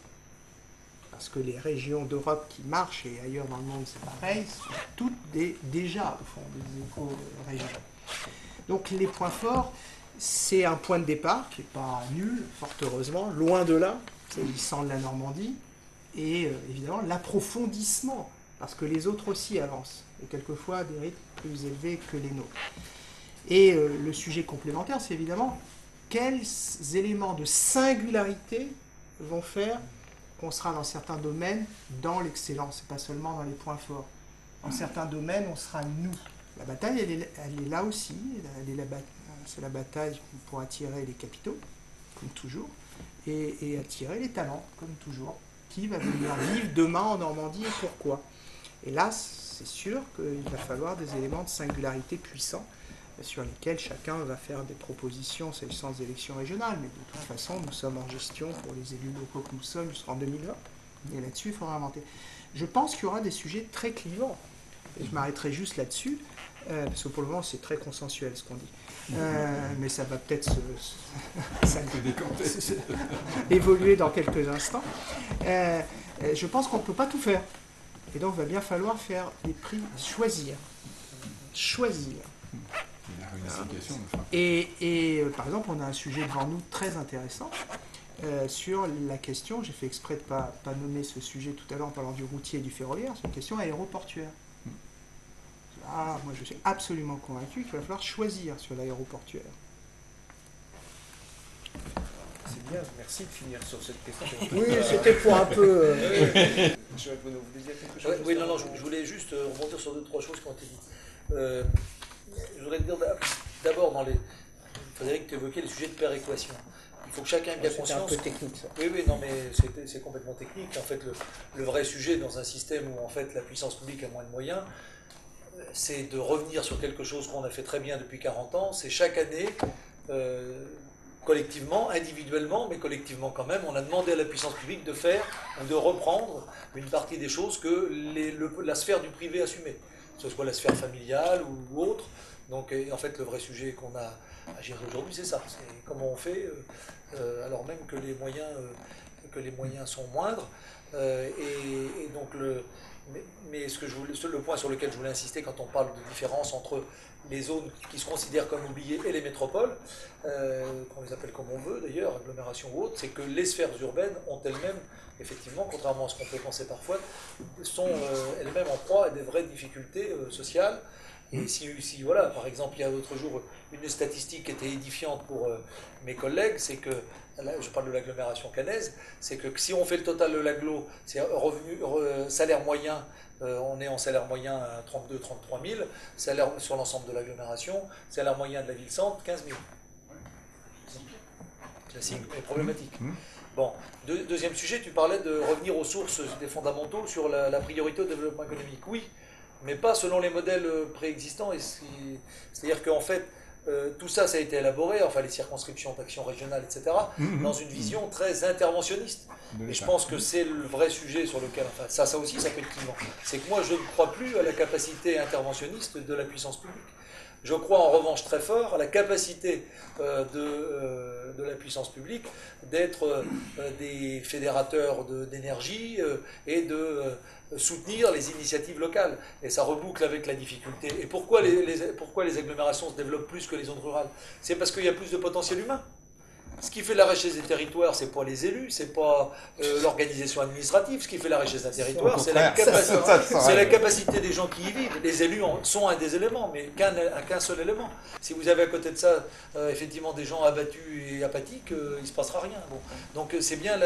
Parce que les régions d'Europe qui marchent, et ailleurs dans le monde c'est pareil, sont toutes déjà au fond des éco-régions. Donc les points forts, c'est un point de départ qui n'est pas nul, fort heureusement, loin de là, s'agissant de la Normandie, et évidemment l'approfondissement, parce que les autres aussi avancent, et quelquefois à des rythmes plus élevés que les nôtres. Et le sujet complémentaire, c'est évidemment quels éléments de singularité vont faire qu'on sera dans certains domaines dans l'excellence, et pas seulement dans les points forts. Dans certains domaines, on sera nous. La bataille, elle est là aussi, c'est la bataille pour attirer les capitaux, comme toujours, et attirer les talents, comme toujours. Qui va venir vivre demain en Normandie et pourquoi? Et là, c'est sûr qu'il va falloir des éléments de singularité puissants sur lesquels chacun va faire des propositions s'agissant des élections régionales. Mais de toute façon, nous sommes en gestion pour les élus locaux que nous sommes jusqu'en 2020. Et là-dessus, il faudra inventer. Je pense qu'il y aura des sujets très clivants. Et je m'arrêterai juste là-dessus, parce que pour le moment, c'est très consensuel ce qu'on dit. Mais ça va peut-être évoluer dans quelques instants. Je pense qu'on ne peut pas tout faire. Et donc, il va bien falloir faire des prix, choisir. Et par exemple, on a un sujet devant nous très intéressant sur la question, j'ai fait exprès de ne pas nommer ce sujet tout à l'heure en parlant du routier et du ferroviaire, c'est une question aéroportuaire. Moi je suis absolument convaincu qu'il va falloir choisir sur l'aéroportuaire. C'est bien, merci de finir sur cette question. Oui, c'était pour un peu... Je vous disiez quelque chose? Oui, non, je voulais juste rebondir sur 2-3 choses qui ont été dites. Je voudrais dire d'abord, Frédéric, tu évoquais le sujet de péréquation. Il faut que chacun ait bien conscience. C'est un peu technique, ça. Oui, non, mais c'est complètement technique. En fait, le vrai sujet dans un système où en fait la puissance publique a moins de moyens, c'est de revenir sur quelque chose qu'on a fait très bien depuis 40 ans. C'est chaque année, collectivement, individuellement, mais collectivement quand même, on a demandé à la puissance publique de faire, de reprendre une partie des choses que la sphère du privé assumait, que ce soit la sphère familiale ou autre. Donc, en fait, le vrai sujet qu'on a à gérer aujourd'hui, c'est ça. C'est comment on fait, alors même que les moyens sont moindres. Et donc, mais le point sur lequel je voulais insister quand on parle de différence entre les zones qui se considèrent comme oubliées et les métropoles, qu'on les appelle comme on veut d'ailleurs, agglomération ou autre, c'est que les sphères urbaines ont elles-mêmes, effectivement, contrairement à ce qu'on peut penser parfois, sont elles-mêmes en proie à des vraies difficultés sociales. Et si voilà, par exemple, il y a l'autre jour une statistique qui était édifiante pour mes collègues, c'est que, là, je parle de l'agglomération caennaise, c'est que si on fait le total de l'agglo, c'est salaire moyen, on est en salaire moyen à 32-33 000, salaire sur l'ensemble de l'agglomération, salaire moyen de la ville-centre, 15 000. Classique, mais problématique. Bon, deuxième sujet, tu parlais de revenir aux sources des fondamentaux sur la priorité au développement économique. Oui, mais pas selon les modèles préexistants. C'est-à-dire qu'en fait, tout ça, ça a été élaboré, enfin les circonscriptions d'action régionale, etc., dans une vision très interventionniste. Et je pense que c'est le vrai sujet sur lequel, enfin ça aussi, ça peut être clivant. C'est que moi, je ne crois plus à la capacité interventionniste de la puissance publique. Je crois en revanche très fort à la capacité de la puissance publique d'être des fédérateurs d'énergie et de soutenir les initiatives locales. Et ça reboucle avec la difficulté. Et pourquoi les agglomérations se développent plus que les zones rurales? C'est parce qu'il y a plus de potentiel humain. Ce qui fait la richesse des territoires, c'est pas les élus, c'est pas l'organisation administrative. Ce qui fait la richesse d'un territoire, c'est la capacité des gens qui y vivent. Les élus sont un des éléments, mais qu'un seul élément. Si vous avez à côté de ça, effectivement, des gens abattus et apathiques, il ne se passera rien. Bon. Donc c'est bien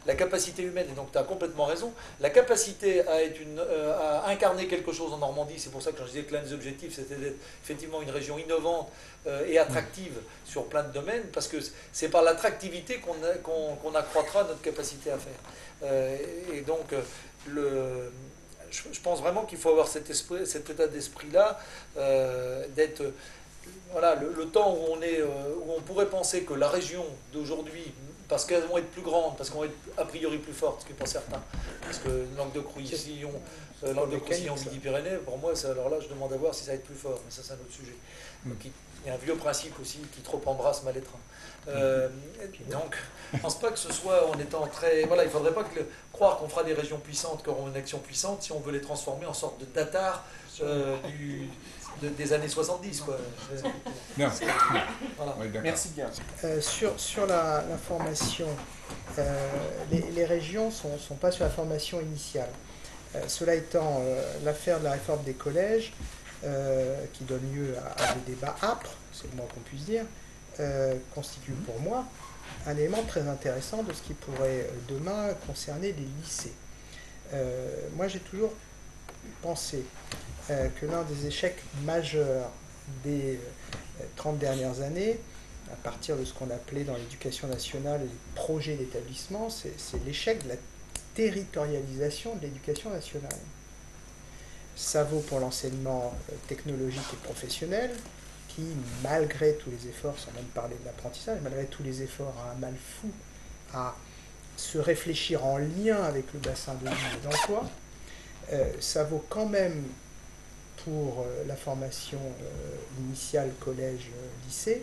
la capacité humaine, et donc tu as complètement raison. La capacité à incarner quelque chose en Normandie, c'est pour ça que je disais que l'un des objectifs, c'était d'être effectivement une région innovante et attractive sur plein de domaines, parce que c'est par l'attractivité qu'on accroîtra notre capacité à faire. Et donc, je pense vraiment qu'il faut avoir cet état d'esprit-là, d'être... Voilà, le temps où on pourrait penser que la région d'aujourd'hui parce qu'elles vont être plus grandes, parce qu'elles vont être a priori plus fortes que pour certains. Parce que Languedoc-Roussillon, Midi-Pyrénées, pour moi, alors là, je demande à voir si ça va être plus fort, mais ça, c'est un autre sujet. Donc, il y a un vieux principe aussi qui trop embrasse mal étreint. Donc, je ne pense pas que ce soit en étant très... Voilà, il ne faudrait pas croire qu'on fera des régions puissantes, qu'on aura une action puissante, si on veut les transformer en sorte de datar des années 70. Quoi. Non. Voilà. Oui, Merci bien. Sur la formation, les régions ne sont pas sur la formation initiale. Cela étant, l'affaire de la réforme des collèges, qui donne lieu à des débats âpres, c'est le moins qu'on puisse dire, constitue pour moi un élément très intéressant de ce qui pourrait demain concerner les lycées. Moi, j'ai toujours pensé que l'un des échecs majeurs des 30 dernières années, à partir de ce qu'on appelait dans l'éducation nationale les projets d'établissement, c'est l'échec de la territorialisation de l'éducation nationale. Ça vaut pour l'enseignement technologique et professionnel, qui, malgré tous les efforts, sans même parler de l'apprentissage, malgré tous les efforts, a un mal fou à se réfléchir en lien avec le bassin de vie et d'emploi. Ça vaut quand même pour la formation initiale, collège, lycée,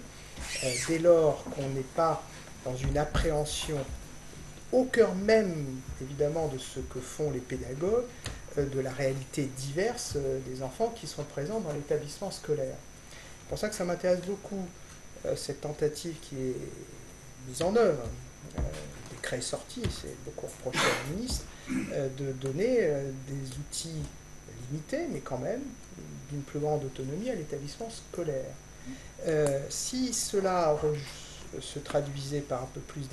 dès lors qu'on n'est pas dans une appréhension au cœur même, évidemment, de ce que font les pédagogues, de la réalité diverse des enfants qui sont présents dans l'établissement scolaire. C'est pour ça que ça m'intéresse beaucoup, cette tentative qui est mise en œuvre, décret sorti, c'est beaucoup reproché à la ministre, de donner des outils limités, mais quand même d'une plus grande autonomie à l'établissement scolaire. Si cela se traduisait par un peu plus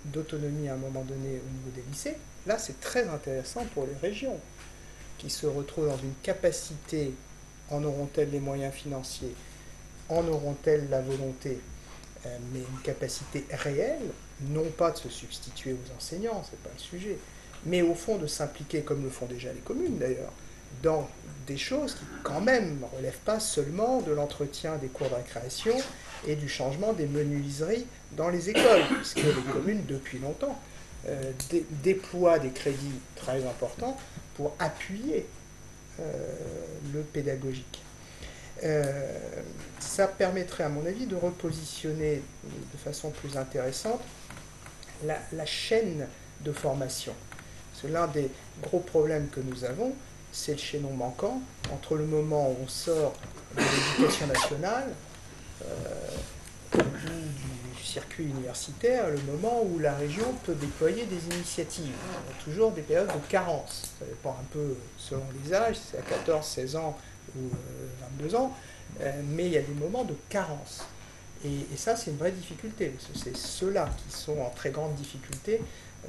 d'autonomie à un moment donné au niveau des lycées, là c'est très intéressant pour les régions, qui se retrouvent dans une capacité, en auront-elles les moyens financiers, en auront-elles la volonté, mais une capacité réelle, non pas de se substituer aux enseignants, c'est pas le sujet, mais au fond de s'impliquer, comme le font déjà les communes d'ailleurs, dans des choses qui quand même ne relèvent pas seulement de l'entretien des cours de récréation et du changement des menuiseries dans les écoles, puisque les communes, depuis longtemps, déploient des crédits très importants pour appuyer le pédagogique. Ça permettrait, à mon avis, de repositionner de façon plus intéressante la chaîne de formation. Parce que l'un des gros problèmes que nous avons, c'est le chaînon manquant entre le moment où on sort de l'éducation nationale, du circuit universitaire, le moment où la région peut déployer des initiatives. Il y a toujours des périodes de carence. Ça dépend un peu selon les âges, si c'est à 14, 16 ans ou 22 ans, mais il y a des moments de carence. Et ça, c'est une vraie difficulté, parce que c'est ceux-là qui sont en très grande difficulté,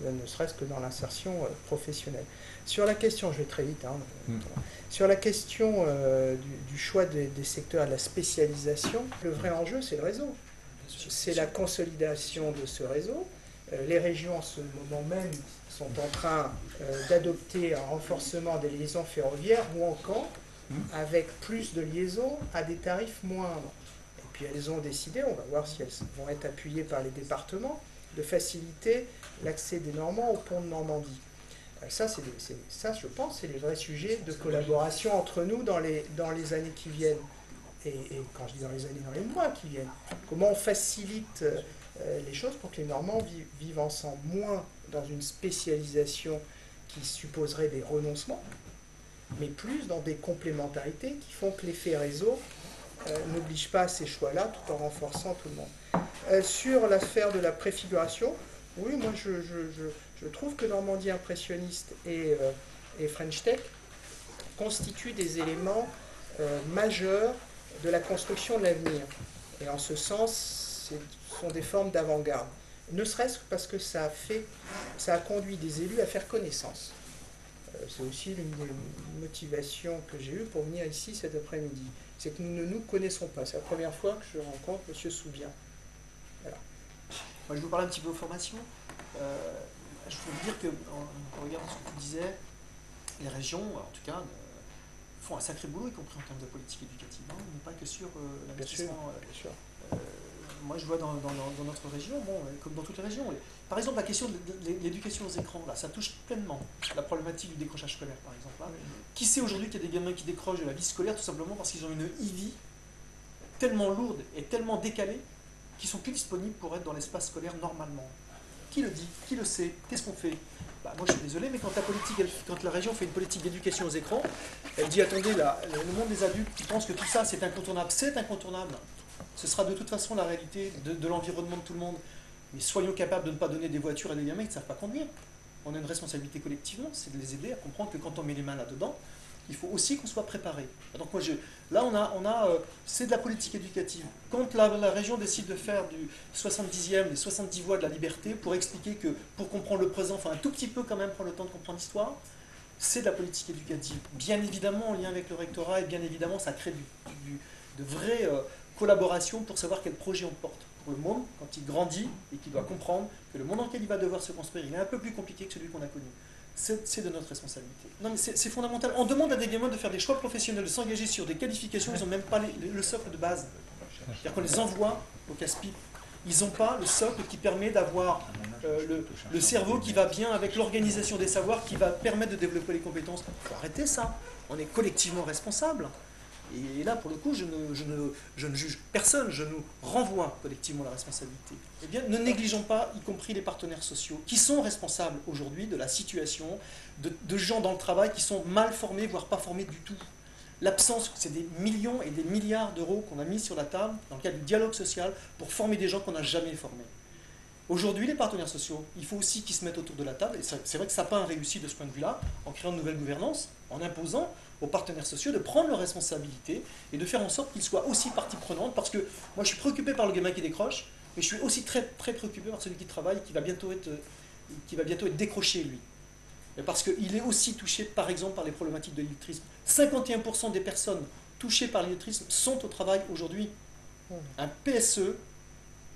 ne serait-ce que dans l'insertion professionnelle. Sur la question, je vais très vite, sur la question du choix des secteurs et de la spécialisation, le vrai enjeu, c'est le réseau. C'est la consolidation de ce réseau. Les régions, en ce moment même, sont en train d'adopter un renforcement des liaisons ferroviaires ou encore avec plus de liaisons à des tarifs moindres. Et puis elles ont décidé, on va voir si elles vont être appuyées par les départements, de faciliter l'accès des Normands au pont de Normandie. Ça, je pense, c'est les vrais sujets de collaboration entre nous dans les années qui viennent. Et quand je dis dans les années, dans les mois qui viennent. Comment on facilite les choses pour que les Normands vivent ensemble, moins dans une spécialisation qui supposerait des renoncements, mais plus dans des complémentarités qui font que l'effet réseau n'oblige pas à ces choix-là tout en renforçant tout le monde. Sur l'affaire de la préfiguration, oui, moi je trouve que Normandie impressionniste et French Tech constituent des éléments majeurs de la construction de l'avenir. Et en ce sens, ce sont des formes d'avant-garde. Ne serait-ce que parce que ça a conduit des élus à faire connaissance. C'est aussi l'une des motivations que j'ai eues pour venir ici cet après-midi. C'est que nous ne nous connaissons pas. C'est la première fois que je rencontre M. Soubien. Voilà. Moi, je vais vous parler un petit peu de formation. Je peux vous dire que, en regardant ce que tu disais, les régions, en tout cas, font un sacré boulot, y compris en termes de politique éducative. On n'est pas que sur l'investissement moi je vois dans notre région, bon, comme dans toutes les régions, par exemple la question de l'éducation aux écrans, là, ça touche pleinement la problématique du décrochage scolaire, par exemple. Là. Qui sait aujourd'hui qu'il y a des gamins qui décrochent de la vie scolaire tout simplement parce qu'ils ont une e-vie tellement lourde et tellement décalée qu'ils sont plus disponibles pour être dans l'espace scolaire normalement. Qui le dit? Qui le sait? Qu'est-ce qu'on fait? Moi je suis désolé, mais quand la région fait une politique d'éducation aux écrans, elle dit attendez, le monde des adultes qui pense que tout ça c'est incontournable, c'est incontournable. Ce sera de toute façon la réalité de l'environnement de tout le monde. Mais soyons capables de ne pas donner des voitures à des gamins qui ne savent pas conduire. On a une responsabilité collectivement, c'est de les aider à comprendre que quand on met les mains là-dedans, il faut aussi qu'on soit préparé. Donc moi, c'est de la politique éducative. Quand la région décide de faire du 70e, des 70 voies de la liberté, pour expliquer que pour comprendre le présent, enfin un tout petit peu quand même prendre le temps de comprendre l'histoire, c'est de la politique éducative. Bien évidemment en lien avec le rectorat, et bien évidemment ça crée de vraies collaborations pour savoir quel projet on porte. Pour le monde, quand il grandit et qu'il doit comprendre que le monde dans lequel il va devoir se construire, il est un peu plus compliqué que celui qu'on a connu. C'est de notre responsabilité. Non mais c'est fondamental. On demande à des gamins de faire des choix professionnels, de s'engager sur des qualifications, ils n'ont même pas le socle de base. C'est-à-dire qu'on les envoie au casse-pipe. Ils n'ont pas le socle qui permet d'avoir le cerveau qui va bien avec l'organisation des savoirs, qui va permettre de développer les compétences. Il faut arrêter ça. On est collectivement responsable. Et là, pour le coup, je ne juge personne, je nous renvoie collectivement la responsabilité. Eh bien, ne négligeons pas, y compris les partenaires sociaux, qui sont responsables aujourd'hui de la situation, de gens dans le travail qui sont mal formés, voire pas formés du tout. L'absence, c'est des millions et des milliards d'euros qu'on a mis sur la table dans le cadre du dialogue social pour former des gens qu'on n'a jamais formés. Aujourd'hui, les partenaires sociaux, il faut aussi qu'ils se mettent autour de la table, et c'est vrai que Sapin a réussi de ce point de vue-là, en créant de nouvelles gouvernances, en imposant aux partenaires sociaux de prendre leurs responsabilités et de faire en sorte qu'ils soient aussi partie prenante, parce que moi je suis préoccupé par le gamin qui décroche, mais je suis aussi très, très préoccupé par celui qui travaille, qui va bientôt être décroché, lui. Parce qu'il est aussi touché, par exemple, par les problématiques de l'illettrisme. 51% des personnes touchées par l'illettrisme sont au travail aujourd'hui. Un PSE,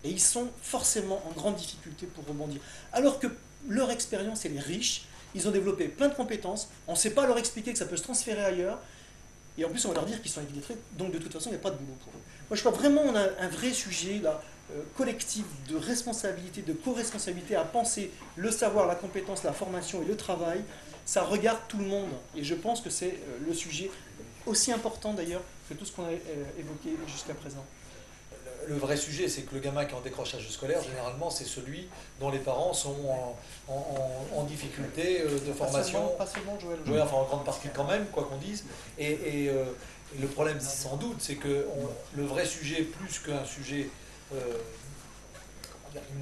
et ils sont forcément en grande difficulté pour rebondir. Alors que leur expérience, elle est riche, ils ont développé plein de compétences, on ne sait pas leur expliquer que ça peut se transférer ailleurs, et en plus on va leur dire qu'ils sont illettrés, donc de toute façon il n'y a pas de boulot pour eux. Moi je crois vraiment qu'on a un vrai sujet là, collectif de responsabilité, de co-responsabilité à penser le savoir, la compétence, la formation et le travail, ça regarde tout le monde, et je pense que c'est le sujet aussi important d'ailleurs que tout ce qu'on a évoqué jusqu'à présent. Le vrai sujet, c'est que le gamin qui est en décrochage scolaire, généralement, c'est celui dont les parents sont en difficulté de formation. Pas seulement, Joël. Oui, enfin, en grande partie quand même, quoi qu'on dise. Et le problème, sans doute, c'est que le vrai sujet, plus qu'un sujet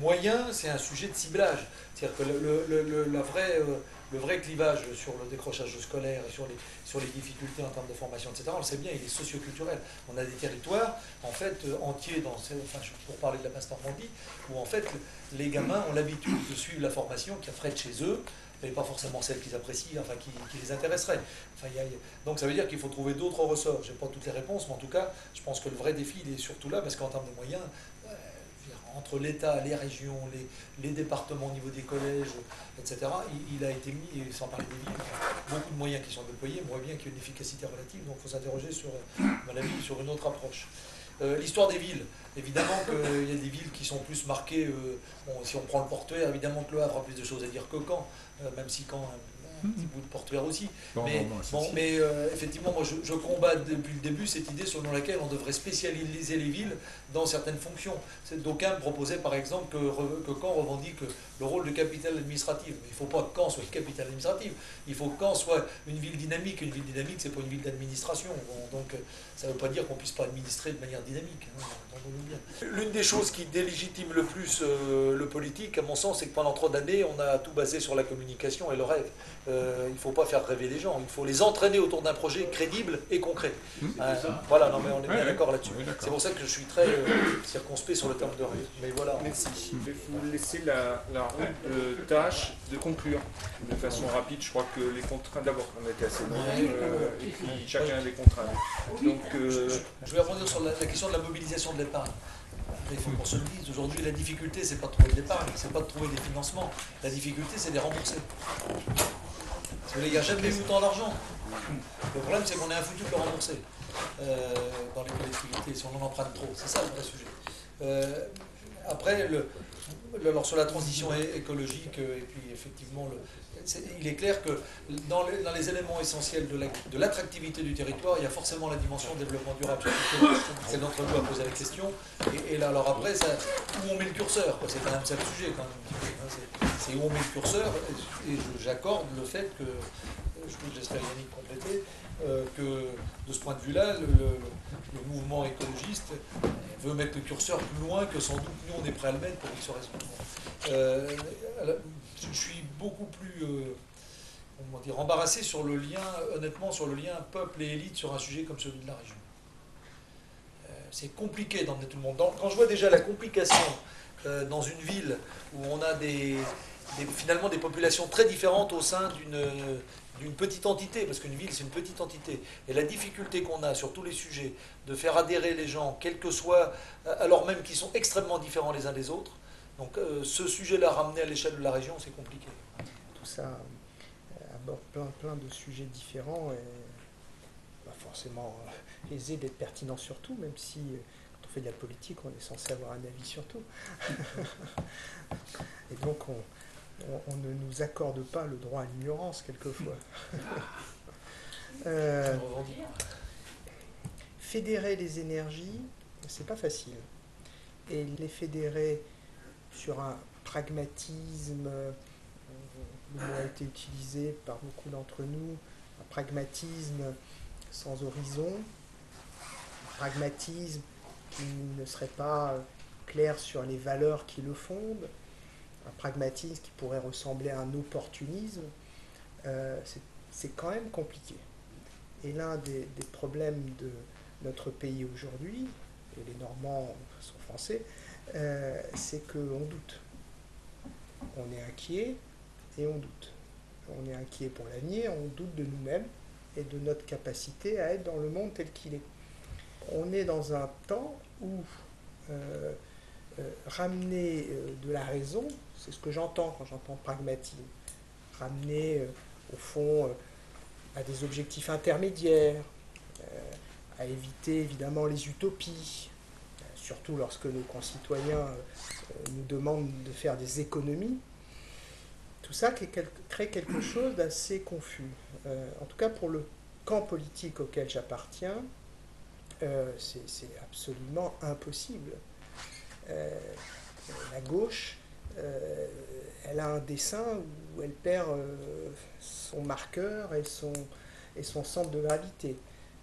moyen, c'est un sujet de ciblage. C'est-à-dire que le vrai clivage sur le décrochage scolaire et sur les difficultés en termes de formation, etc., on le sait bien, il est socio-culturel. On a des territoires, en fait, entiers, pour parler de la Basse-Normandie, où en fait, les gamins ont l'habitude de suivre la formation qui est faite chez eux, mais pas forcément celle qu'ils apprécient, enfin qui les intéresserait. Donc ça veut dire qu'il faut trouver d'autres ressorts. Je n'ai pas toutes les réponses, mais en tout cas, je pense que le vrai défi, il est surtout là, parce qu'en termes de moyens, entre l'État, les régions, les départements au niveau des collèges, etc., il a été mis, et sans parler des villes, beaucoup de moyens qui sont déployés. On voit bien qu'il y a une efficacité relative, donc il faut s'interroger à mon avis, sur une autre approche. L'histoire des villes, évidemment qu'il y a des villes qui sont plus marquées, si on prend le portuaire, évidemment que Le Havre a plus de choses à dire que Caen, même si Caen un petit bout de portuaire aussi. Mais effectivement, moi je combats depuis le début cette idée selon laquelle on devrait spécialiser les villes dans certaines fonctions. D'aucuns proposaient par exemple que Caen revendique le rôle de capitale administrative. Mais il ne faut pas que Caen soit une capitale administrative. Il faut que Caen soit une ville dynamique. Une ville dynamique, c'est pas une ville d'administration. Donc ça ne veut pas dire qu'on ne puisse pas administrer de manière dynamique. L'une des choses qui délégitime le plus le politique, à mon sens, c'est que pendant trop d'années, on a tout basé sur la communication et le rêve. Il ne faut pas faire rêver les gens, il faut les entraîner autour d'un projet crédible et concret. Voilà, non mais on est bien d'accord là-dessus. C'est pour ça que je suis très circonspect sur le terme de rêve. Mais voilà. Merci. Je vais vous laisser la route de tâche de conclure de façon rapide. Je crois que les contraintes, d'abord, on était assez nombreux, et puis chacun a des contraintes. Donc, je vais rebondir sur la question de la mobilisation de l'épargne. Il faut qu'on se le dise, aujourd'hui la difficulté c'est pas de trouver de l'épargne, c'est pas de trouver des financements, la difficulté c'est de les rembourser. Il n'y a jamais eu autant d'argent. Le problème c'est qu'on est infoutu de le rembourser dans les collectivités si on en emprunte trop, c'est ça le vrai sujet. Après, alors sur la transition écologique, et puis effectivement, il est clair que dans les éléments essentiels de l'attractivité du territoire, il y a forcément la dimension développement durable. C'est d'entre vous à poser la question. Et là, alors après, où on met le curseur, c'est quand même ça le sujet, quand même. C'est où on met le curseur, et j'accorde le fait que, je laisserai Yannick compléter, que de ce point de vue-là, le mouvement écologiste veut mettre le curseur plus loin que sans doute nous on est prêt à le mettre pour qu'il soit raison. Je suis beaucoup plus comment dire, embarrassé sur le lien, honnêtement, sur le lien peuple et élite sur un sujet comme celui de la région. C'est compliqué d'emmener tout le monde. Quand je vois déjà la complication dans une ville où on a finalement des populations très différentes au sein d'une petite entité, parce qu'une ville c'est une petite entité, et la difficulté qu'on a sur tous les sujets de faire adhérer les gens, quels que soient, alors même qu'ils sont extrêmement différents les uns des autres, donc ce sujet-là ramené à l'échelle de la région, c'est compliqué. Tout ça aborde plein de sujets différents et pas forcément aisé d'être pertinent sur tout, même si quand on fait de la politique, on est censé avoir un avis sur tout. Et donc on ne nous accorde pas le droit à l'ignorance quelquefois. Fédérer les énergies, c'est pas facile. Et les fédérer sur un pragmatisme, le mot a été utilisé par beaucoup d'entre nous, un pragmatisme sans horizon, un pragmatisme qui ne serait pas clair sur les valeurs qui le fondent, un pragmatisme qui pourrait ressembler à un opportunisme, c'est quand même compliqué. Et l'un des problèmes de notre pays aujourd'hui, et les Normands sont français, c'est qu'on doute. On est inquiet et on doute. On est inquiet pour l'avenir, on doute de nous-mêmes et de notre capacité à être dans le monde tel qu'il est. On est dans un temps où ramener de la raison, c'est ce que j'entends quand j'entends pragmatisme, ramener au fond à des objectifs intermédiaires, à éviter évidemment les utopies, surtout lorsque nos concitoyens nous demandent de faire des économies. Tout ça crée quelque chose d'assez confus. En tout cas, pour le camp politique auquel j'appartiens, c'est absolument impossible. La gauche, elle a un dessin où elle perd son marqueur et son centre de gravité.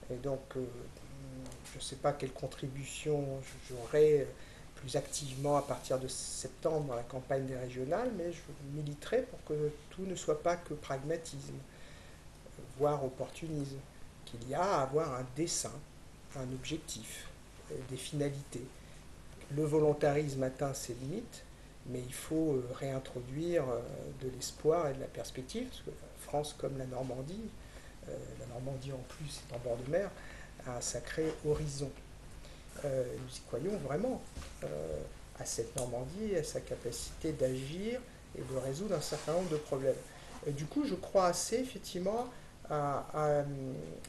Et donc, je ne sais pas quelle contribution j'aurai plus activement à partir de septembre dans la campagne des régionales, mais je militerai pour que tout ne soit pas que pragmatisme, voire opportunisme, qu'il y a à avoir un dessin, un objectif, des finalités. Le volontarisme atteint ses limites, mais il faut réintroduire de l'espoir et de la perspective, parce que la France comme la Normandie en plus est en bord de mer, a un sacré horizon. Nous y croyons vraiment à cette Normandie, à sa capacité d'agir et de résoudre un certain nombre de problèmes. Et du coup, je crois assez effectivement à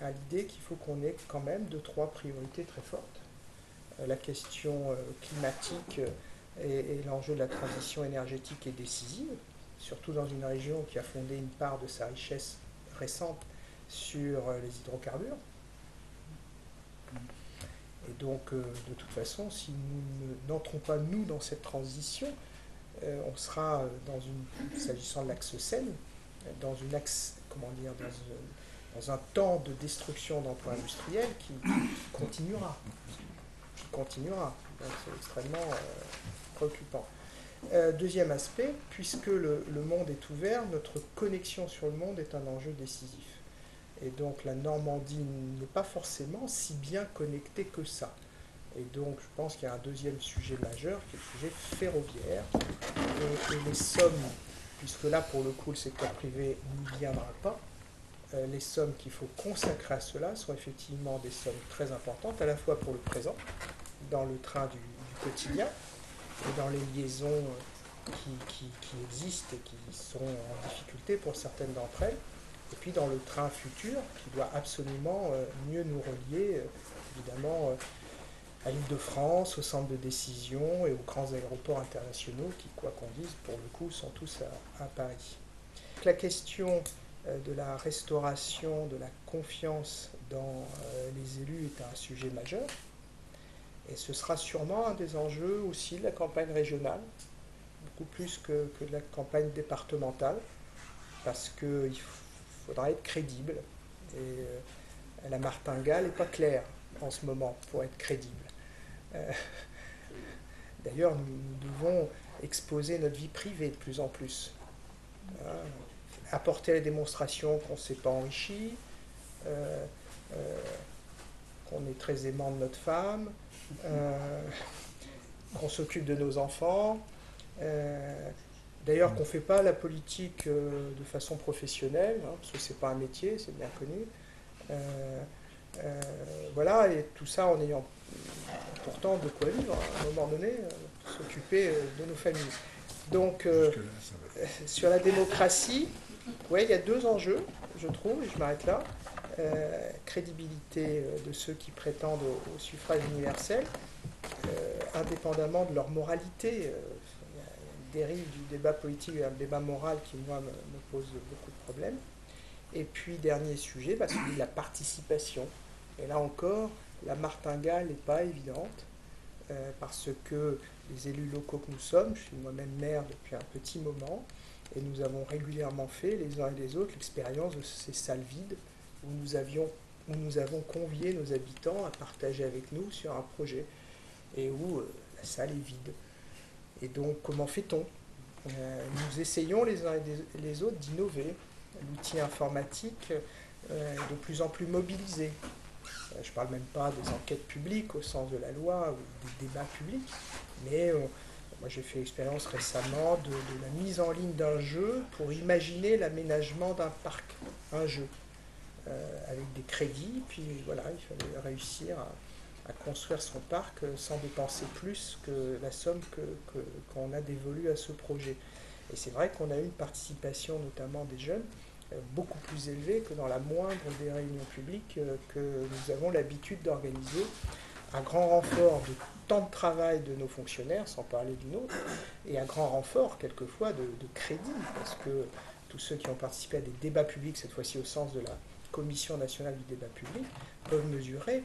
l'idée qu'il faut qu'on ait quand même 2-3 priorités très fortes. La question climatique et l'enjeu de la transition énergétique est décisive, surtout dans une région qui a fondé une part de sa richesse récente sur les hydrocarbures. Et donc, de toute façon, si nous n'entrons pas, nous, dans cette transition, on sera, s'agissant de l'axe Seine, dans un temps de destruction d'emplois industriels qui continuera. Donc, c'est extrêmement préoccupant. Deuxième aspect, puisque le monde est ouvert, notre connexion sur le monde est un enjeu décisif. Et donc la Normandie n'est pas forcément si bien connectée que ça. Et donc je pense qu'il y a un deuxième sujet majeur, qui est le sujet ferroviaire. Et les sommes, puisque là pour le coup le secteur privé n'y viendra pas, les sommes qu'il faut consacrer à cela sont effectivement des sommes très importantes, à la fois pour le présent, dans le train du quotidien, et dans les liaisons qui existent et qui sont en difficulté pour certaines d'entre elles, et puis dans le train futur qui doit absolument mieux nous relier, évidemment, à l'Île-de-France, aux centres de décision et aux grands aéroports internationaux qui, quoi qu'on dise, pour le coup, sont tous à Paris. La question de la restauration de la confiance dans les élus est un sujet majeur. Et ce sera sûrement un des enjeux aussi de la campagne régionale, beaucoup plus que de la campagne départementale, parce qu'il faudra être crédible. Et la martingale n'est pas claire en ce moment pour être crédible. D'ailleurs, nous devons exposer notre vie privée de plus en plus. Apporter la démonstration qu'on ne s'est pas enrichi, qu'on est très aimant de notre femme, qu'on s'occupe de nos enfants. D'ailleurs, qu'on ne fait pas la politique de façon professionnelle, parce que ce n'est pas un métier, c'est bien connu. Voilà, et tout ça en ayant pourtant de quoi vivre à un moment donné, s'occuper de nos familles. Donc, sur la démocratie, ouais, il y a deux enjeux, je trouve, et je m'arrête là. Crédibilité de ceux qui prétendent au suffrage universel, indépendamment de leur moralité. Il y a une dérive du débat politique et un débat moral qui, moi, me pose beaucoup de problèmes. Et puis, dernier sujet, celui de la participation. Et là encore, la martingale n'est pas évidente, parce que les élus locaux que nous sommes, je suis moi-même maire depuis un petit moment, et nous avons régulièrement fait, les uns et les autres, l'expérience de ces salles vides où nous avons convié nos habitants à partager avec nous sur un projet, et où la salle est vide. Et donc, comment fait-on ? Nous essayons les uns et les autres d'innover. L'outil informatique est de plus en plus mobilisé. Je ne parle même pas des enquêtes publiques au sens de la loi ou des débats publics, mais moi j'ai fait l'expérience récemment de la mise en ligne d'un jeu pour imaginer l'aménagement d'un parc, un jeu, avec des crédits, puis voilà, il fallait réussir à construire son parc sans dépenser plus que la somme qu'on a dévolue à ce projet. Et c'est vrai qu'on a eu une participation notamment des jeunes beaucoup plus élevée que dans la moindre des réunions publiques que nous avons l'habitude d'organiser, à grand renfort de temps de travail de nos fonctionnaires, sans parler du nôtre, et à grand renfort quelquefois de crédit, parce que tous ceux qui ont participé à des débats publics, cette fois-ci au sens de la Commission nationale du débat public, peuvent mesurer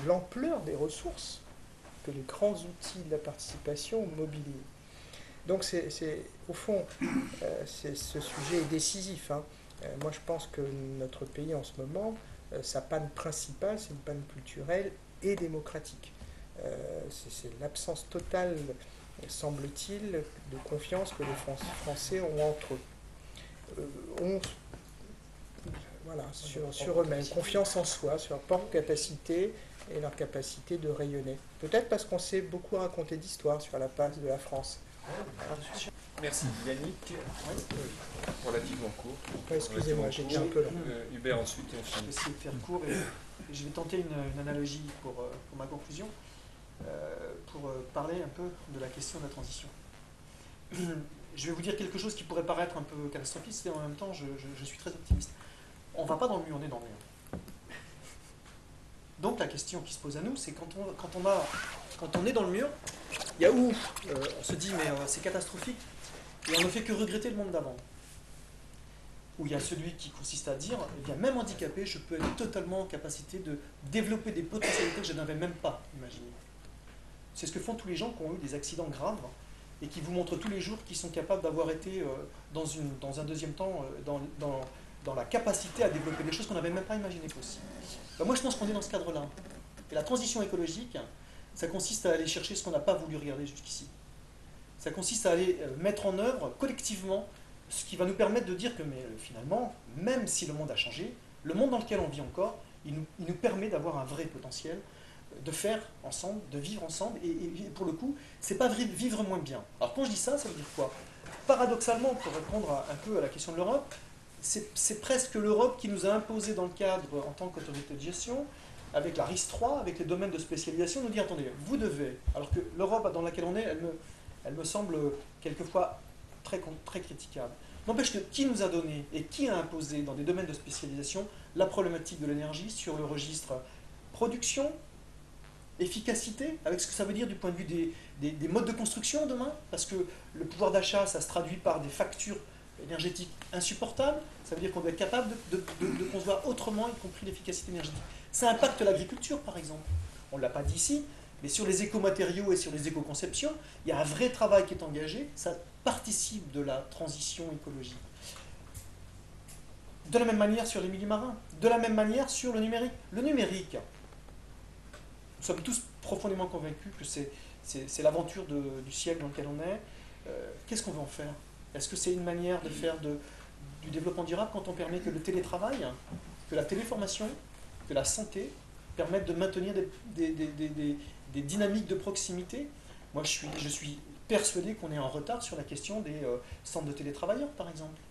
l'ampleur des ressources que les grands outils de la participation mobilisent. Donc au fond, ce sujet est décisif. Moi, je pense que notre pays, en ce moment, sa panne principale, c'est une panne culturelle et démocratique. C'est l'absence totale, semble-t-il, de confiance que les Français ont entre eux. Voilà, sur eux-mêmes, confiance en soi, sur leur propre capacité et leur capacité de rayonner. Peut-être parce qu'on sait beaucoup raconter d'histoires sur la place de la France. Merci Yannick. Relativement court. Excusez-moi, j'ai été un peu long. Hubert ensuite et on Je vais finit. essayer de faire court et je vais tenter une analogie pour ma conclusion, pour parler un peu de la question de la transition. Je vais vous dire quelque chose qui pourrait paraître un peu catastrophiste et en même temps je suis très optimiste. On ne va pas dans le mur, on est dans le mur. Donc la question qui se pose à nous, c'est quand on est dans le mur, il y a où on se dit mais c'est catastrophique et on ne fait que regretter le monde d'avant. Où il y a celui qui consiste à dire, eh bien même handicapé, je peux être totalement en capacité de développer des potentialités que je n'avais même pas imaginées. C'est ce que font tous les gens qui ont eu des accidents graves et qui vous montrent tous les jours qu'ils sont capables d'avoir été dans un deuxième temps dans la capacité à développer des choses qu'on n'avait même pas imaginées possibles. Ben moi je pense qu'on est dans ce cadre-là. Et la transition écologique, ça consiste à aller chercher ce qu'on n'a pas voulu regarder jusqu'ici. Ça consiste à aller mettre en œuvre collectivement ce qui va nous permettre de dire que finalement, même si le monde a changé, le monde dans lequel on vit encore, il nous permet d'avoir un vrai potentiel, de faire ensemble, de vivre ensemble, et pour le coup, c'est pas vivre moins bien. Alors quand je dis ça, ça veut dire quoi? Paradoxalement, pour répondre un peu à la question de l'Europe, c'est presque l'Europe qui nous a imposé dans le cadre en tant qu'autorité de gestion, avec la RIS 3, avec les domaines de spécialisation, nous dire, attendez, vous devez, alors que l'Europe dans laquelle on est, elle me semble quelquefois très critiquable. N'empêche que qui nous a donné et qui a imposé dans des domaines de spécialisation la problématique de l'énergie sur le registre production, efficacité, avec ce que ça veut dire du point de vue des modes de construction demain, parce que le pouvoir d'achat, ça se traduit par des factures énergétiques insupportables, ça veut dire qu'on doit être capable de concevoir autrement, y compris l'efficacité énergétique. Ça impacte l'agriculture, par exemple. On ne l'a pas dit ici, mais sur les écomatériaux et sur les éco-conceptions, il y a un vrai travail qui est engagé, ça participe de la transition écologique. De la même manière sur les milieux marins, de la même manière sur le numérique. Le numérique, nous sommes tous profondément convaincus que c'est l'aventure du siècle dans lequel on est. Qu'est-ce qu'on veut en faire? Est-ce que c'est une manière de faire du développement durable quand on permet que le télétravail, que la téléformation, que la santé permettent de maintenir des dynamiques de proximité? Moi, je suis persuadé qu'on est en retard sur la question des centres de télétravailleurs, par exemple.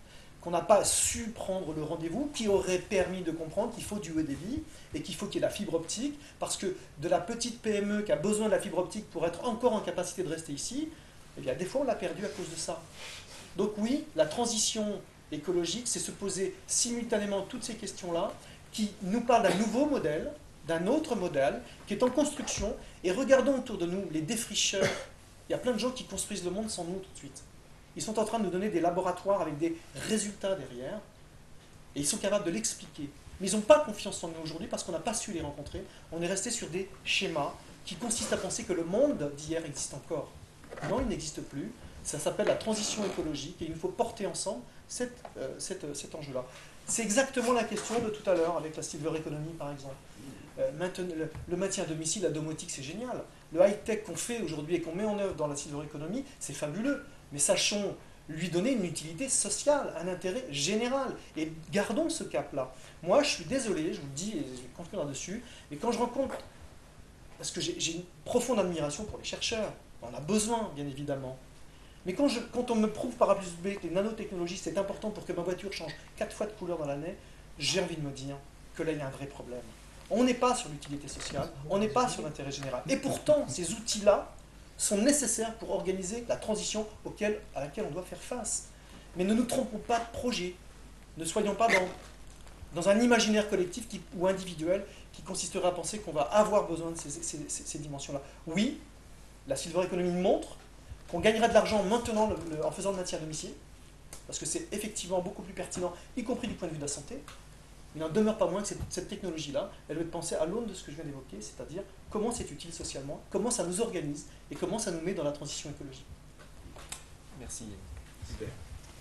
Qu'on n'a pas su prendre le rendez-vous qui aurait permis de comprendre qu'il faut du haut débit et qu'il faut qu'il y ait la fibre optique, parce que de la petite PME qui a besoin de la fibre optique pour être encore en capacité de rester ici, eh bien, des fois, on l'a perdu à cause de ça. Donc oui, la transition écologique, c'est se poser simultanément toutes ces questions-là, qui nous parlent d'un nouveau modèle, d'un autre modèle, qui est en construction, et regardons autour de nous les défricheurs. Il y a plein de gens qui construisent le monde sans nous tout de suite. Ils sont en train de nous donner des laboratoires avec des résultats derrière, et ils sont capables de l'expliquer. Mais ils n'ont pas confiance en nous aujourd'hui parce qu'on n'a pas su les rencontrer. On est resté sur des schémas qui consistent à penser que le monde d'hier existe encore. Non, il n'existe plus. Ça s'appelle la transition écologique, et il nous faut porter ensemble cet enjeu-là. C'est exactement la question de tout à l'heure avec la silver economy, par exemple. Le maintien à domicile, la domotique, c'est génial. Le high-tech qu'on fait aujourd'hui et qu'on met en œuvre dans la silver economy, c'est fabuleux. Mais sachons lui donner une utilité sociale, un intérêt général. Et gardons ce cap-là. Moi, je suis désolé, je vous le dis, et je vais conclure là-dessus, mais quand je rencontre... Parce que j'ai une profonde admiration pour les chercheurs. On a besoin, bien évidemment. Mais quand on me prouve par A plus B que les nanotechnologies, c'est important pour que ma voiture change 4 fois de couleur dans l'année, j'ai envie de me dire que là, il y a un vrai problème. On n'est pas sur l'utilité sociale, on n'est pas sur l'intérêt général. Et pourtant, ces outils-là sont nécessaires pour organiser la transition à laquelle on doit faire face. Mais ne nous trompons pas de projet. Ne soyons pas dans un imaginaire collectif ou individuel qui consisterait à penser qu'on va avoir besoin de ces dimensions-là. Oui, la silver economy montre qu'on gagnera de l'argent maintenant en faisant le maintien à domicile, parce que c'est effectivement beaucoup plus pertinent, y compris du point de vue de la santé. Il n'en demeure pas moins que cette technologie-là, elle doit être pensée à l'aune de ce que je viens d'évoquer, c'est-à-dire comment c'est utile socialement, comment ça nous organise et comment ça nous met dans la transition écologique. Merci. Super.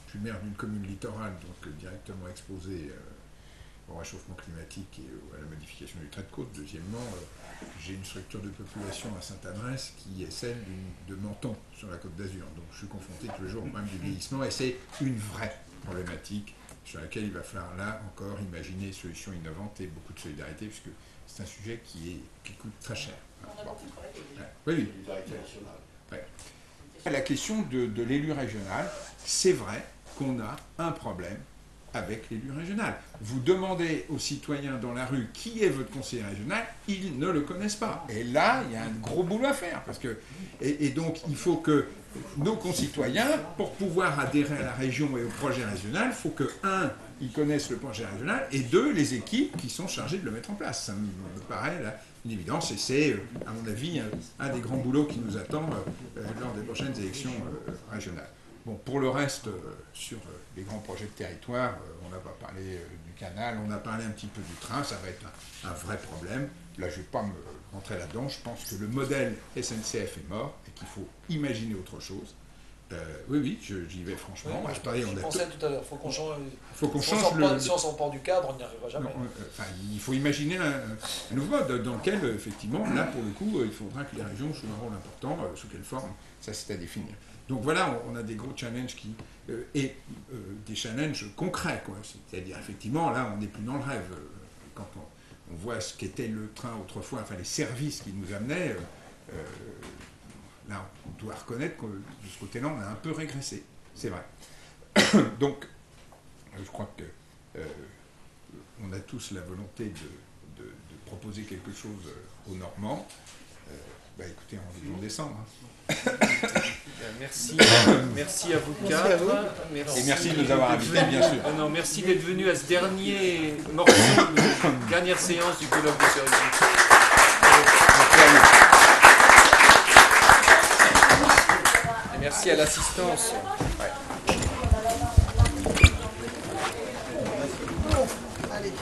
Je suis maire d'une commune littorale, donc directement exposée au réchauffement climatique et à la modification du trait de côte. Deuxièmement, j'ai une structure de population à Sainte-Adresse qui est celle de Menton, sur la Côte d'Azur. Donc je suis confronté tous les jours au problème du vieillissement, et c'est une vraie problématique sur laquelle il va falloir là encore imaginer des solutions innovantes et beaucoup de solidarité, puisque c'est un sujet qui coûte très cher. On a beaucoup travaillé. Oui, oui. Ouais. La question de l'élu régional, c'est vrai qu'on a un problème avec l'élu régional. Vous demandez aux citoyens dans la rue qui est votre conseiller régional, ils ne le connaissent pas. Et là, il y a un gros boulot à faire. Et donc, il faut que nos concitoyens, pour pouvoir adhérer à la région et au projet régional, il faut que, un, ils connaissent le projet régional, et deux, les équipes qui sont chargées de le mettre en place. Ça me paraît là, une évidence, et c'est, à mon avis, un des grands boulots qui nous attend lors des prochaines élections régionales. Bon, pour le reste, sur les grands projets de territoire, on n'a pas parlé du canal, on a parlé un petit peu du train, ça va être un vrai problème. Là, je ne vais pas me rentrer là-dedans, je pense que le modèle SNCF est mort et qu'il faut imaginer autre chose. Oui, j'y vais franchement. Oui, je pensais tout à l'heure, il faut qu'on change, si on s'en part du cadre, on n'y arrivera jamais. Non, il faut imaginer un nouveau mode dans lequel, effectivement, là, pour le coup, il faudra que les régions jouent un rôle important. Sous quelle forme, ça c'est à définir. Donc voilà, on a des gros challenges et des challenges concrets, quoi. C'est-à-dire, effectivement, là, on n'est plus dans le rêve. Quand on voit ce qu'était le train autrefois, enfin les services qui nous amenaient, là, on doit reconnaître que de ce côté-là, on a un peu régressé. C'est vrai. Donc, je crois que on a tous la volonté de proposer quelque chose aux Normands. Écoutez, rendez-vous en décembre. Merci à vous quatre. Et merci de nous avoir invités, bien sûr. Non, merci d'être venu à ce dernier morceau, dernière séance du colloque de Cerisy. Merci à vous. Merci à l'assistance. Allez.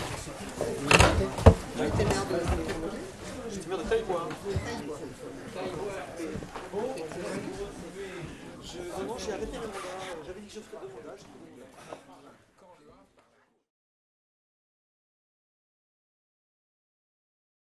J'étais maire de Taïwan. Bon, j'ai arrêté le mandat. J'avais dit que je ferais 2 mandats.